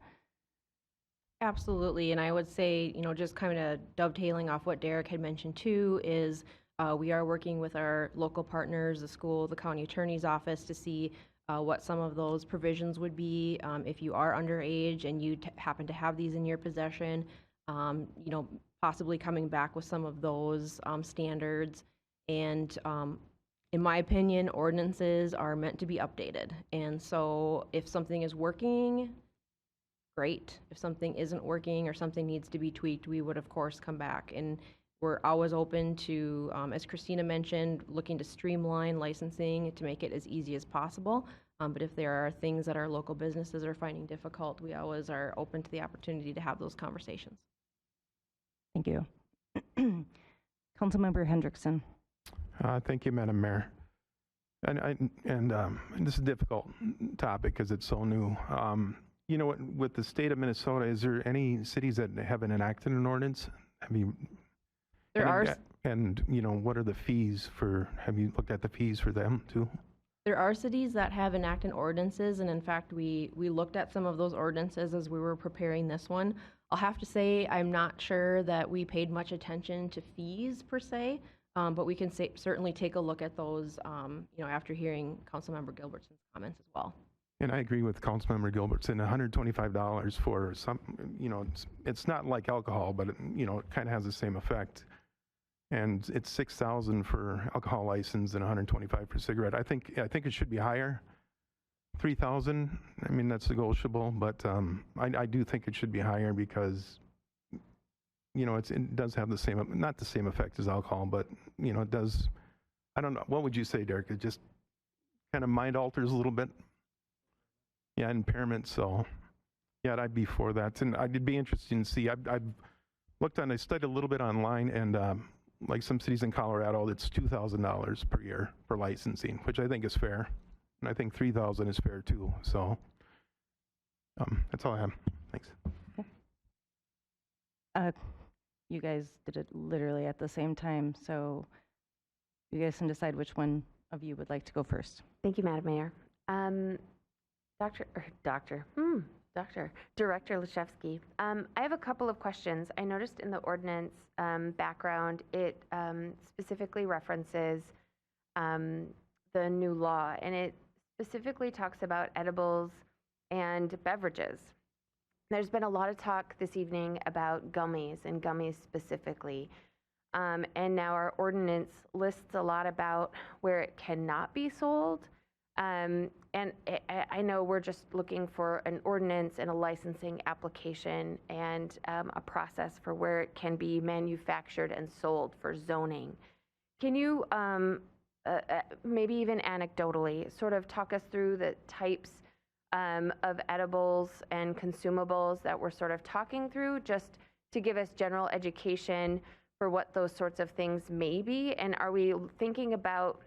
[SPEAKER 10] Absolutely, and I would say, just kind of dovetailing off what Derek had mentioned too, is we are working with our local partners, the school, the county attorney's office, to see what some of those provisions would be if you are underage and you happen to have these in your possession, possibly coming back with some of those standards. And in my opinion, ordinances are meant to be updated. And so if something is working, great. If something isn't working or something needs to be tweaked, we would of course come back and We're always open to, as Christina mentioned, looking to streamline licensing to make it as easy as possible. But if there are things that our local businesses are finding difficult, we always are open to the opportunity to have those conversations.
[SPEAKER 1] Thank you. Councilmember Hendrickson.
[SPEAKER 16] Thank you, Madam Mayor. And this is a difficult topic because it's so new. You know, with the state of Minnesota, is there any cities that haven't enacted an ordinance? Have you?
[SPEAKER 10] There are.
[SPEAKER 16] And, you know, what are the fees for, have you looked at the fees for them too?
[SPEAKER 10] There are cities that have enacted ordinances, and in fact, we looked at some of those ordinances as we were preparing this one. I'll have to say, I'm not sure that we paid much attention to fees per se, but we can certainly take a look at those, you know, after hearing Councilmember Gilbertson's comments as well.
[SPEAKER 16] And I agree with Councilmember Gilbertson, $125 for some, you know, it's not like alcohol, but, you know, it kind of has the same effect. And it's $6,000 for alcohol license and $125 for cigarette. I think it should be higher. $3,000. I mean, that's negotiable, but I do think it should be higher because, you know, it does have the same, not the same effect as alcohol, but, you know, it does. I don't know. What would you say, Derek? It just kind of mind alters a little bit. Yeah, impairment. So, yeah, I'd be for that, and I'd be interested to see. I've looked on. I studied a little bit online, and like some cities in Colorado, it's $2,000 per year for licensing, which I think is fair. And I think $3,000 is fair too. So that's all I have. Thanks.
[SPEAKER 1] You guys did it literally at the same time, so you guys can decide which one of you would like to go first.
[SPEAKER 17] Thank you, Madam Mayor. Director Lashevsky. I have a couple of questions. I noticed in the ordinance background, it specifically references the new law, and it specifically talks about edibles and beverages. There's been a lot of talk this evening about gummies and gummies specifically. And now our ordinance lists a lot about where it cannot be sold. And I know we're just looking for an ordinance and a licensing application and a process for where it can be manufactured and sold for zoning. Can you maybe even anecdotally sort of talk us through the types of edibles and consumables that we're sort of talking through, just to give us general education for what those sorts of things may be? And are we thinking about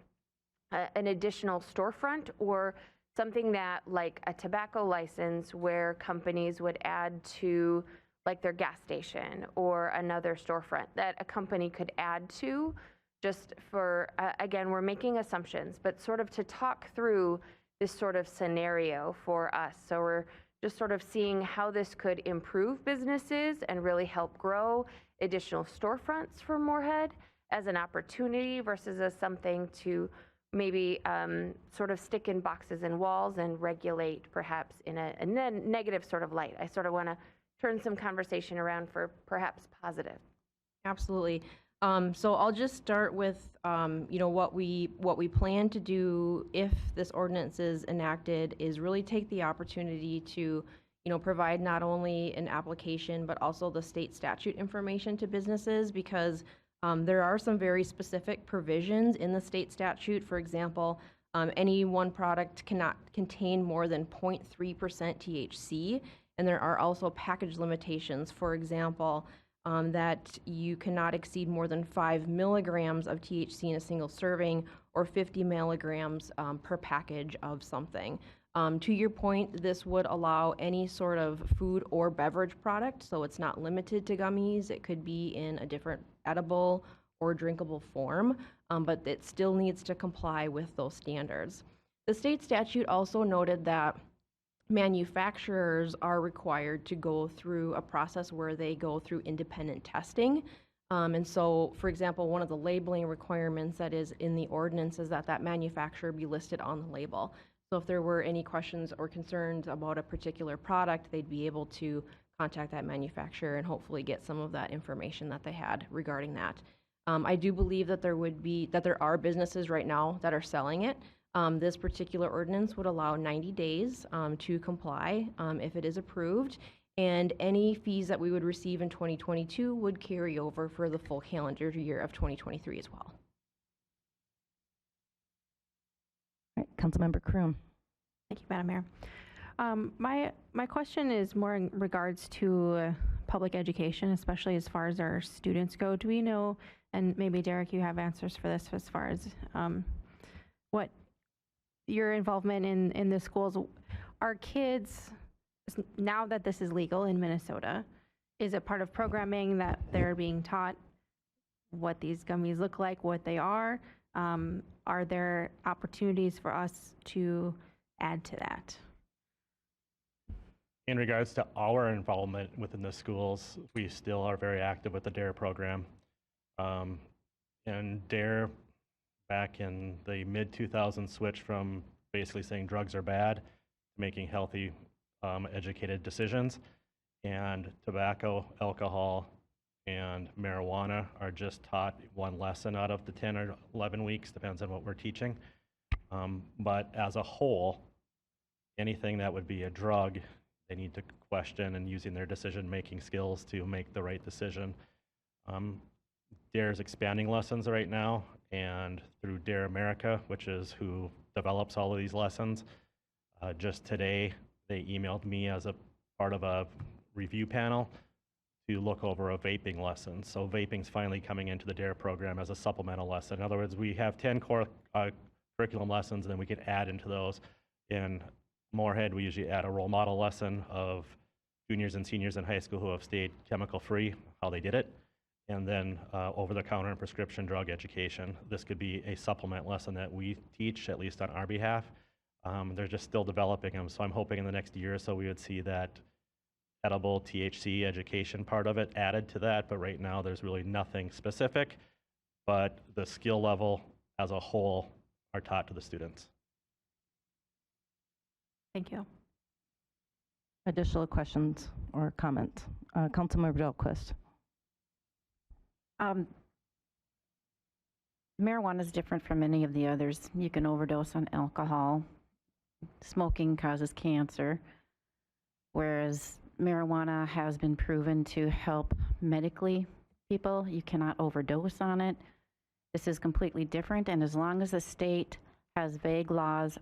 [SPEAKER 17] an additional storefront or something that, like a tobacco license, where companies would add to like their gas station, or another storefront that a company could add to, just for, again, we're making assumptions, but sort of to talk through this sort of scenario for us. So we're just sort of seeing how this could improve businesses and really help grow additional storefronts for Moorhead as an opportunity versus as something to maybe sort of stick in boxes and walls and regulate perhaps in a negative sort of light. I sort of want to turn some conversation around for perhaps positive.
[SPEAKER 10] Absolutely. So I'll just start with, you know, what we plan to do if this ordinance is enacted is really take the opportunity to, you know, provide not only an application but also the state statute information to businesses, because there are some very specific provisions in the state statute. For example, any one product cannot contain more than 0.3% THC, and there are also package limitations. For example, that you cannot exceed more than 5 milligrams of THC in a single serving, or 50 milligrams per package of something. To your point, this would allow any sort of food or beverage product, so it's not limited to gummies. It could be in a different edible or drinkable form, but it still needs to comply with those standards. The state statute also noted that manufacturers are required to go through a process where they go through independent testing. And so, for example, one of the labeling requirements that is in the ordinance is that that manufacturer be listed on the label. So if there were any questions or concerns about a particular product, they'd be able to contact that manufacturer and hopefully get some of that information that they had regarding that. I do believe that there are businesses right now that are selling it. This particular ordinance would allow 90 days to comply if it is approved. and any fees that we would receive in 2022 would carry over for the full calendar year of 2023 as well.
[SPEAKER 1] All right, Councilmember Kroon.
[SPEAKER 18] Thank you, Madam Mayor. My question is more in regards to public education, especially as far as our students go. Do we know, and maybe Derek, you have answers for this as far as what your involvement in the schools? Are kids, now that this is legal in Minnesota, is it part of programming that they're being taught what these gummies look like, what they are? Are there opportunities for us to add to that?
[SPEAKER 13] In regards to our involvement within the schools, we still are very active with the DARE program. And DARE, back in the mid-2000s, switched from basically saying drugs are bad to making healthy, educated decisions. And tobacco, alcohol, and marijuana are just taught one lesson out of the 10 or 11 weeks, depends on what we're teaching. But as a whole, anything that would be a drug, they need to question and using their decision-making skills to make the right decision. DARE's expanding lessons right now, and through DARE America, which is who develops all of these lessons, just today they emailed me as a part of a review panel to look over a vaping lesson. So vaping's finally coming into the DARE program as a supplemental lesson. In other words, we have 10 core curriculum lessons, and then we can add into those. In Moorhead, we usually add a role model lesson of juniors and seniors in high school who have stayed chemical-free, how they did it, and then over-the-counter and prescription drug education. This could be a supplement lesson that we teach, at least on our behalf. They're just still developing them, so I'm hoping in the next year or so we would see that edible THC education part of it added to that, but right now there's really nothing specific, but the skill level as a whole are taught to the students.
[SPEAKER 18] Thank you.
[SPEAKER 1] Additional questions or comments? Councilmember Dahlquist.
[SPEAKER 11] Marijuana is different from any of the others. You can overdose on alcohol. Smoking causes cancer, whereas marijuana has been proven to help medically people. You cannot overdose on it. This is completely different, and as long as the state has vague laws,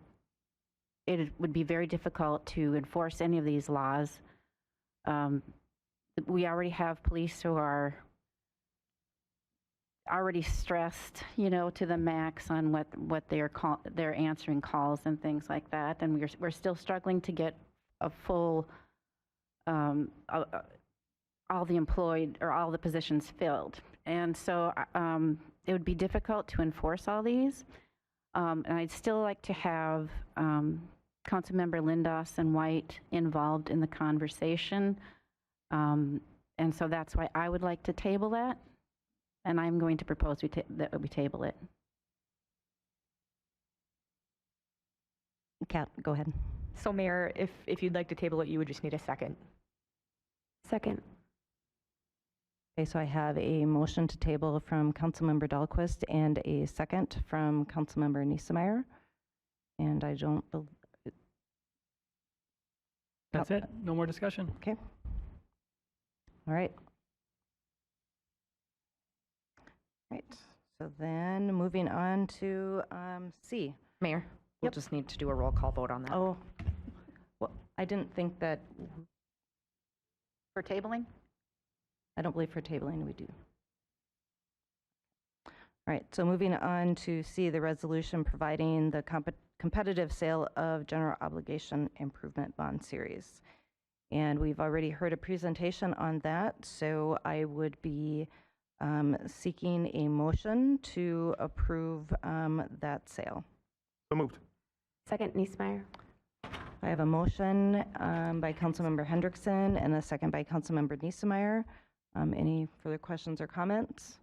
[SPEAKER 11] it would be very difficult to enforce any of these laws. We already have police who are already stressed, you know, to the max on what they're answering calls and things like that, and we're still struggling to get a full all the employed or all the positions filled, and so it would be difficult to enforce all these. And I'd still like to have Councilmember Lindos and White involved in the conversation, and so that's why I would like to table that. And I'm going to propose that we table it.
[SPEAKER 1] Kat, go ahead.
[SPEAKER 12] So Mayor, if you'd like to table it, you would just need a second.
[SPEAKER 17] Second.
[SPEAKER 1] Okay, so I have a motion to table from Councilmember Dahlquist and a second from Councilmember Niesemeyer. And I don't believe...
[SPEAKER 5] That's it. No more discussion.
[SPEAKER 1] Okay. All right. Right, so then moving on to C.
[SPEAKER 15] Mayor, we'll just need to do a roll call vote on that.
[SPEAKER 1] Oh, well, I didn't think that,
[SPEAKER 15] For tabling?
[SPEAKER 1] I don't believe for tabling we do. All right, so moving on to C, the resolution providing the competitive sale of general obligation improvement bond series. And we've already heard a presentation on that, so I would be seeking a motion to approve that sale.
[SPEAKER 16] So moved.
[SPEAKER 17] Second, Niesemeyer.
[SPEAKER 1] I have a motion by Councilmember Hendrickson and a second by Councilmember Niesemeyer. Any further questions or comments?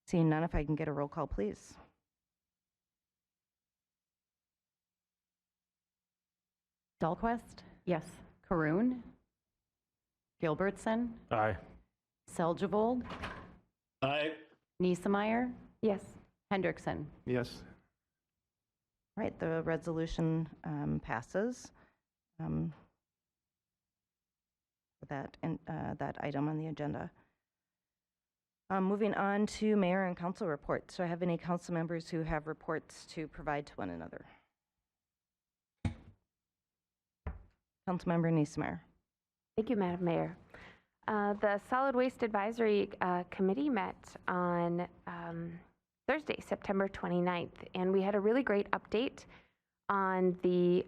[SPEAKER 1] Seeing none, if I can get a roll call, please.
[SPEAKER 2] Dahlquist,
[SPEAKER 11] Yes.
[SPEAKER 2] Karoun, Gilbertson,
[SPEAKER 8] Aye.
[SPEAKER 2] Seljevold,
[SPEAKER 14] Aye.
[SPEAKER 2] Niesemeyer,
[SPEAKER 17] Yes.
[SPEAKER 2] Hendrickson.
[SPEAKER 16] Yes.
[SPEAKER 1] All right, the resolution passes. that item on the agenda. Moving on to mayor and council reports. Do I have any council members who have reports to provide to one another? Councilmember Niesemeyer.
[SPEAKER 17] Thank you, Madam Mayor. The Solid Waste Advisory Committee met on Thursday, September 29th, and we had a really great update on the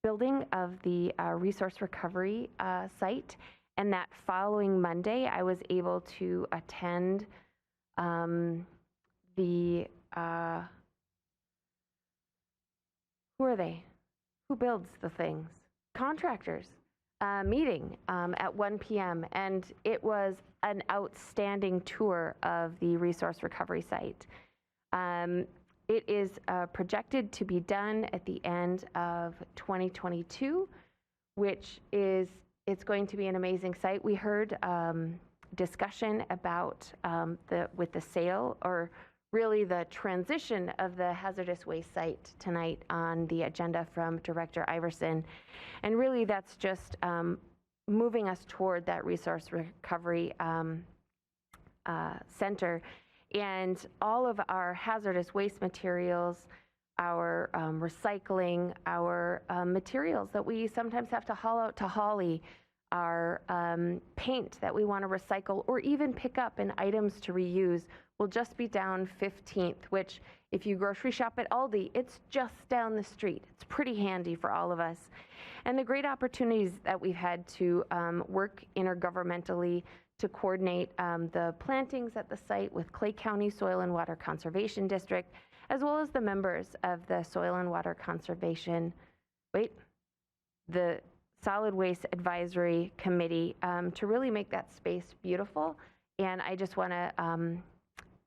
[SPEAKER 17] building of the resource recovery site. And that following Monday, I was able to attend the, who are they? Who builds the things? Contractors meeting at 1 p.m. And it was an outstanding tour of the resource recovery site. It is projected to be done at the end of 2022, which is, it's going to be an amazing site. We heard discussion about with the sale, or really the transition of the hazardous waste site tonight on the agenda from Director Iverson. And really that's just moving us toward that resource recovery center. And all of our hazardous waste materials, our recycling, our materials that we sometimes have to haul out to Holly, our paint that we want to recycle or even pick up in items to reuse will just be down 15th, which if you grocery shop at Aldi, it's just down the street. It's pretty handy for all of us. And the great opportunities that we've had to work intergovernmentally to coordinate the plantings at the site with Clay County Soil and Water Conservation District, as well as the members of the Soil and Water Conservation, the Solid Waste Advisory Committee to really make that space beautiful. And I just want to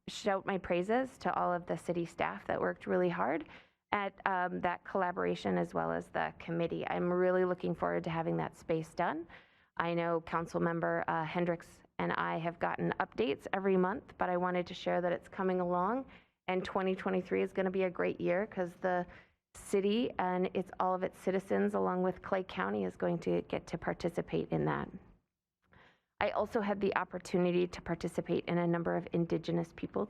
[SPEAKER 17] shout my praises to all of the city staff that worked really hard at that collaboration, as well as the committee. I'm really looking forward to having that space done. I know Councilmember Hendricks and I have gotten updates every month, but I wanted to share that it's coming along, and 2023 is going to be a great year because the city and all of its citizens, along with Clay County, is going to get to participate in that. I also had the opportunity to participate in a number of Indigenous Peoples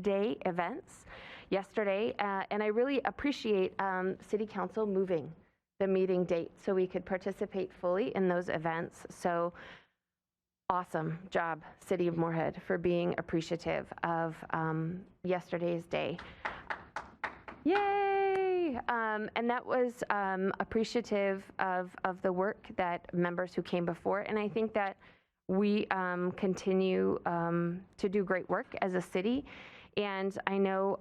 [SPEAKER 17] Day events yesterday, and I really appreciate City Council moving the meeting date so we could participate fully in those events. So awesome job, City of Moorhead, for being appreciative of yesterday's day. Yay! And that was appreciative of the work that members who came before. And I think that we continue to do great work as a city. And I know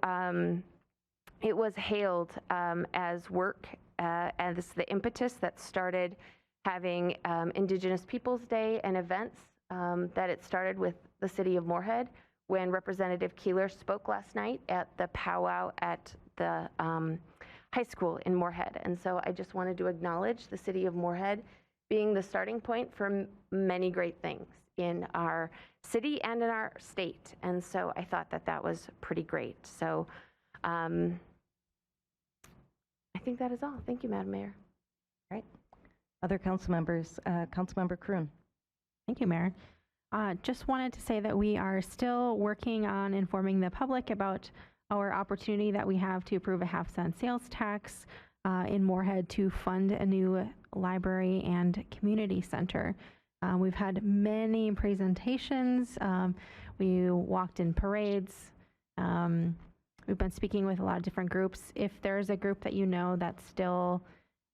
[SPEAKER 17] it was hailed as work, as the impetus that started having Indigenous Peoples Day and events, that it started with the City of Moorhead when Representative Keeler spoke last night at the powwow at the high school in Moorhead. And so I just wanted to acknowledge the City of Moorhead being the starting point for many great things in our city and in our state. And so I thought that that was pretty great. So I think that is all. Thank you, Madam Mayor.
[SPEAKER 1] All right. Other council members, Councilmember Kroon.
[SPEAKER 18] Thank you, Mayor. Just wanted to say that we are still working on informing the public about our opportunity that we have to approve a half-cent sales tax in Moorhead to fund a new library and community center. We've had many presentations. We walked in parades. We've been speaking with a lot of different groups. If there's a group that you know that still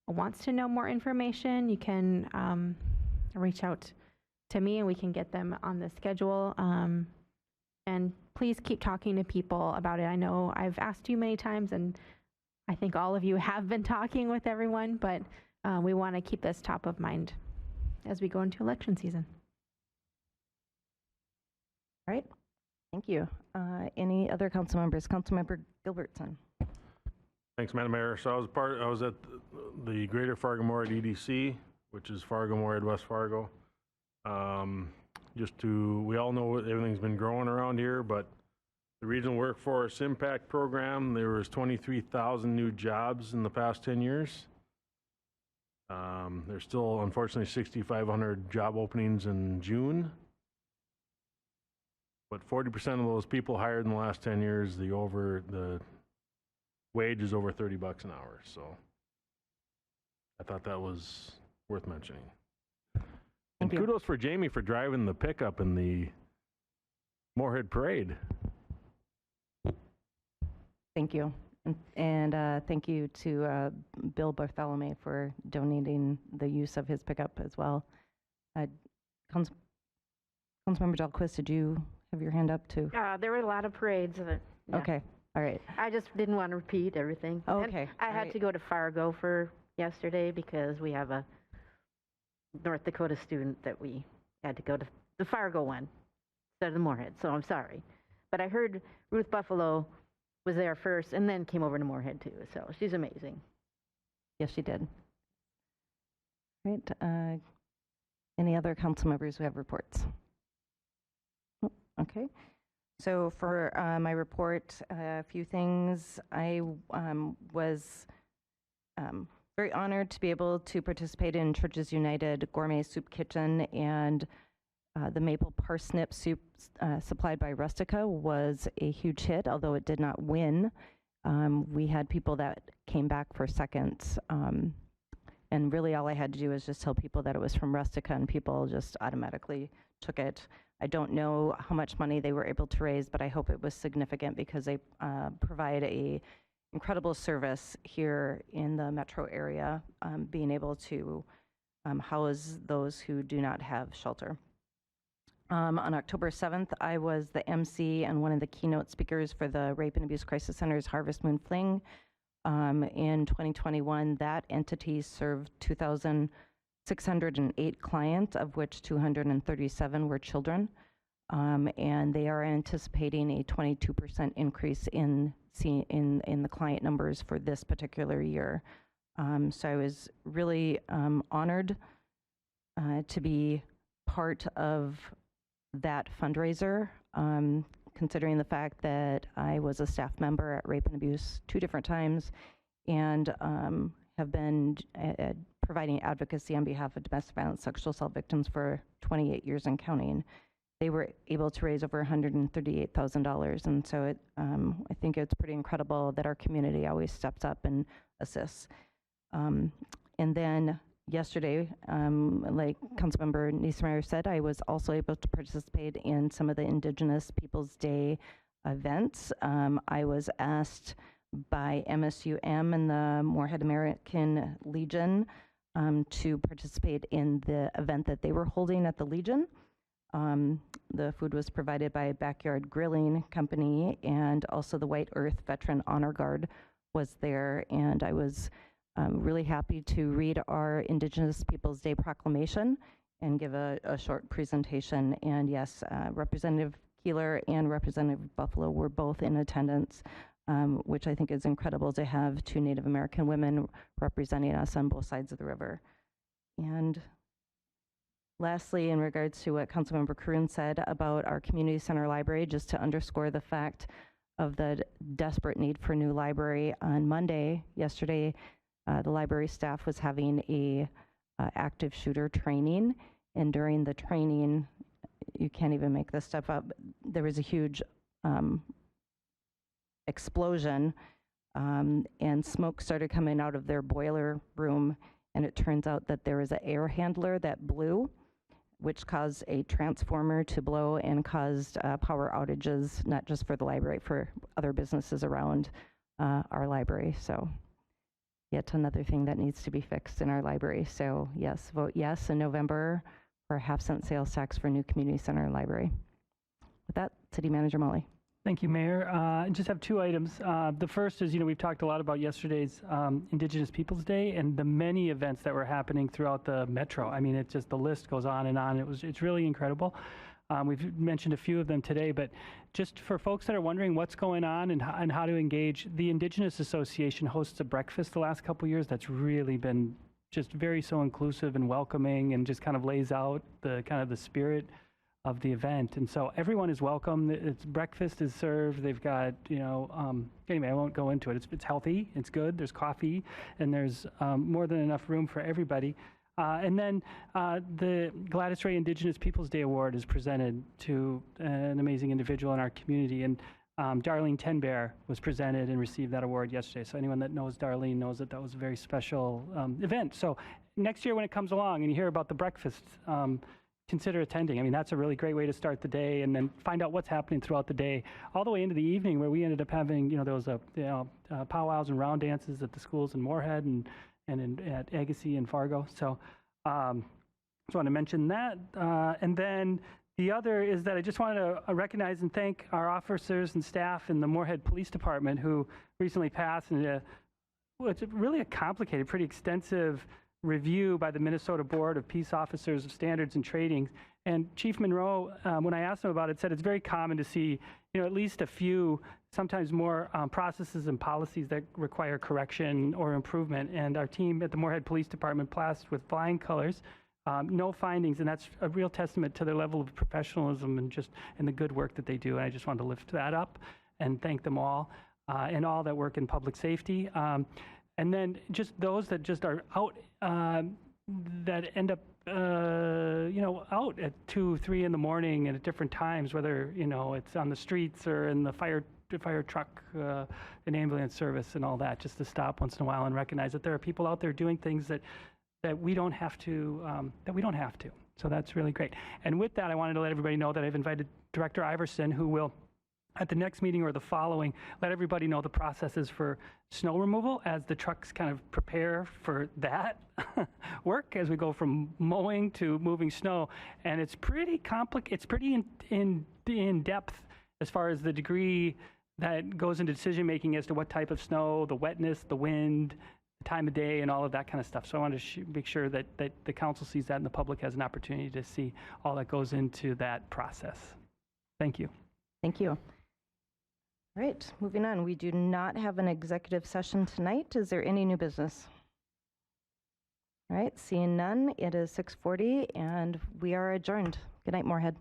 [SPEAKER 18] wants to know more information, you can reach out to me and we can get them on the schedule. And please keep talking to people about it. I know I've asked you many times, and I think all of you have been talking with everyone, but we want to keep this top of mind as we go into election season.
[SPEAKER 1] All right. Thank you. Any other council members? Councilmember Gilbertson.
[SPEAKER 8] Thanks, Madam Mayor. So I was at the Greater Fargo-Moorhead EDC, which is Fargo-Moorhead, West Fargo. We all know everything's been growing around here, but the Regional Workforce Impact Program, there was 23,000 new jobs in the past 10 years. There's still, unfortunately, 6,500 job openings in June. But 40% of those people hired in the last 10 years, the wage is over $30 an hour. So I thought that was worth mentioning. And kudos for Jamie for driving the pickup in the Moorhead Parade.
[SPEAKER 1] Thank you. And thank you to Bill Bartholomew for donating the use of his pickup as well. Councilmember Dahlquist, did you have your hand up too?
[SPEAKER 11] There were a lot of parades. Yeah.
[SPEAKER 1] Okay, all right.
[SPEAKER 11] I just didn't want to repeat everything.
[SPEAKER 1] Oh,
[SPEAKER 11] And
[SPEAKER 1] okay.
[SPEAKER 11] I had to go to Fargo for yesterday because we have a North Dakota student that we had to go to the Fargo one instead of the Moorhead, so I'm sorry. But I heard Ruth Buffalo was there first and then came over to Moorhead too, so she's amazing.
[SPEAKER 1] Yes, she did. All right. Any other council members who have reports? Okay. So for my report, a few things. I was very honored to be able to participate in Churches United Gourmet Soup Kitchen, and the maple parsnip soup supplied by Rustica was a huge hit, although it did not win. We had people that came back for seconds, and really all I had to do was just tell people that it was from Rustica, and people just automatically took it. I don't know how much money they were able to raise, but I hope it was significant because they provide a incredible service here in the metro area, being able to house those who do not have shelter. On October 7th, I was the MC and one of the keynote speakers for the Rape and Abuse Crisis Center's Harvest Moon Fling. In 2021, that entity served 2,608 clients, of which 237 were children. And they are anticipating a 22% increase in the client numbers for this particular year. So I was really honored to be part of that fundraiser, considering the fact that I was a staff member at Rape and Abuse 2 different times, and have been providing advocacy on behalf of domestic violence sexual assault victims for 28 years and counting. They were able to raise over $138,000, and so I think it's pretty incredible that our community always steps up and assists. And then yesterday, like Councilmember Niesemeyer said, I was also able to participate in some of the Indigenous Peoples Day events. I was asked by MSUM and the Moorhead American Legion to participate in the event that they were holding at the Legion. The food was provided by a Backyard Grilling Company, and also the White Earth Veteran Honor Guard was there, and I was really happy to read our Indigenous Peoples Day proclamation and give a short presentation. And yes, Representative Keeler and Representative Buffalo were both in attendance, which I think is incredible to have 2 Native American women representing us on both sides of the river. And lastly, in regards to what Councilmember Caroon said about our community center library, just to underscore the fact of the desperate need for a new library, on Monday, yesterday, the library staff was having a active shooter training, and during the training, you can't even make this stuff up, there was a huge explosion, and smoke started coming out of their boiler room, and it turns out that there was an air handler that blew, which caused a transformer to blow and caused power outages, not just for the library, for other businesses around our library. So yet another thing that needs to be fixed in our library. So yes, vote yes in November for a half-cent sales tax for new community center library. With that, City Manager Molly.
[SPEAKER 5] Thank you, Mayor. I just have 2 its. The first is, we've talked a lot about yesterday's Indigenous Peoples Day and the many events that were happening throughout the metro. I mean, the list goes on and on. It's really incredible. We've mentioned a few of them today, but just for folks that are wondering what's going on and how to engage, the Indigenous Association hosts a breakfast the last couple of years that's really been just so inclusive and welcoming, and just kind of lays out the spirit of the event. And so everyone is welcome. It's breakfast is served. They've got, anyway, I won't go into it. It's healthy. It's good. There's coffee, and there's more than enough room for everybody. And then the Gladys Ray Indigenous Peoples Day Award is presented to an amazing individual in our community. And Darlene Tenbear was presented and received that award yesterday. So anyone that knows Darlene knows that that was a very special event. So next year when it comes along and you hear about the breakfast, consider attending. I mean, that's a really great way to start the day, and then find out what's happening throughout the day, all the way into the evening, where we ended up having, there was powwows and round dances at the schools in Moorhead and at Agassiz and Fargo. So just want to mention that. And then the other is that I just wanted to recognize and thank our officers and staff in the Moorhead Police Department who recently passed it's really a complicated, pretty extensive review by the Minnesota Board of Peace Officers of Standards and Training. And Chief Monroe, when I asked him about it, said it's very common to see, at least a few, sometimes more processes and policies that require correction or improvement. And our team at the Moorhead Police Department passed with flying colors, no findings, and that's a real testament to their level of professionalism and the good work that they do. And I just wanted to lift that up and thank them all and all that work in public safety. And then just those that just are out, that end up, out at 2, 3 in the morning and at different times, whether, it's on the streets or in the fire truck, and ambulance service and all that, just to stop once in a while and recognize that there are people out there doing things that we don't have to, So that's really great. And with that, I wanted to let everybody know that I've invited Director Iverson, who will, at the next meeting or the following, let everybody know the processes for snow removal as the trucks kind of prepare for that work as we go from mowing to moving snow. And it's pretty complicated. It's pretty in depth as far as the degree that goes into decision making as to what type of snow, the wetness, the wind, the time of day, and all of that kind of stuff. So I wanted to make sure that the council sees that and the public has an opportunity to see all that goes into that process. Thank you.
[SPEAKER 1] Thank you. All right, moving on. We do not have an executive session tonight. Is there any new business? All right, seeing none, it is 6:40 and we are adjourned. Good night, Moorhead.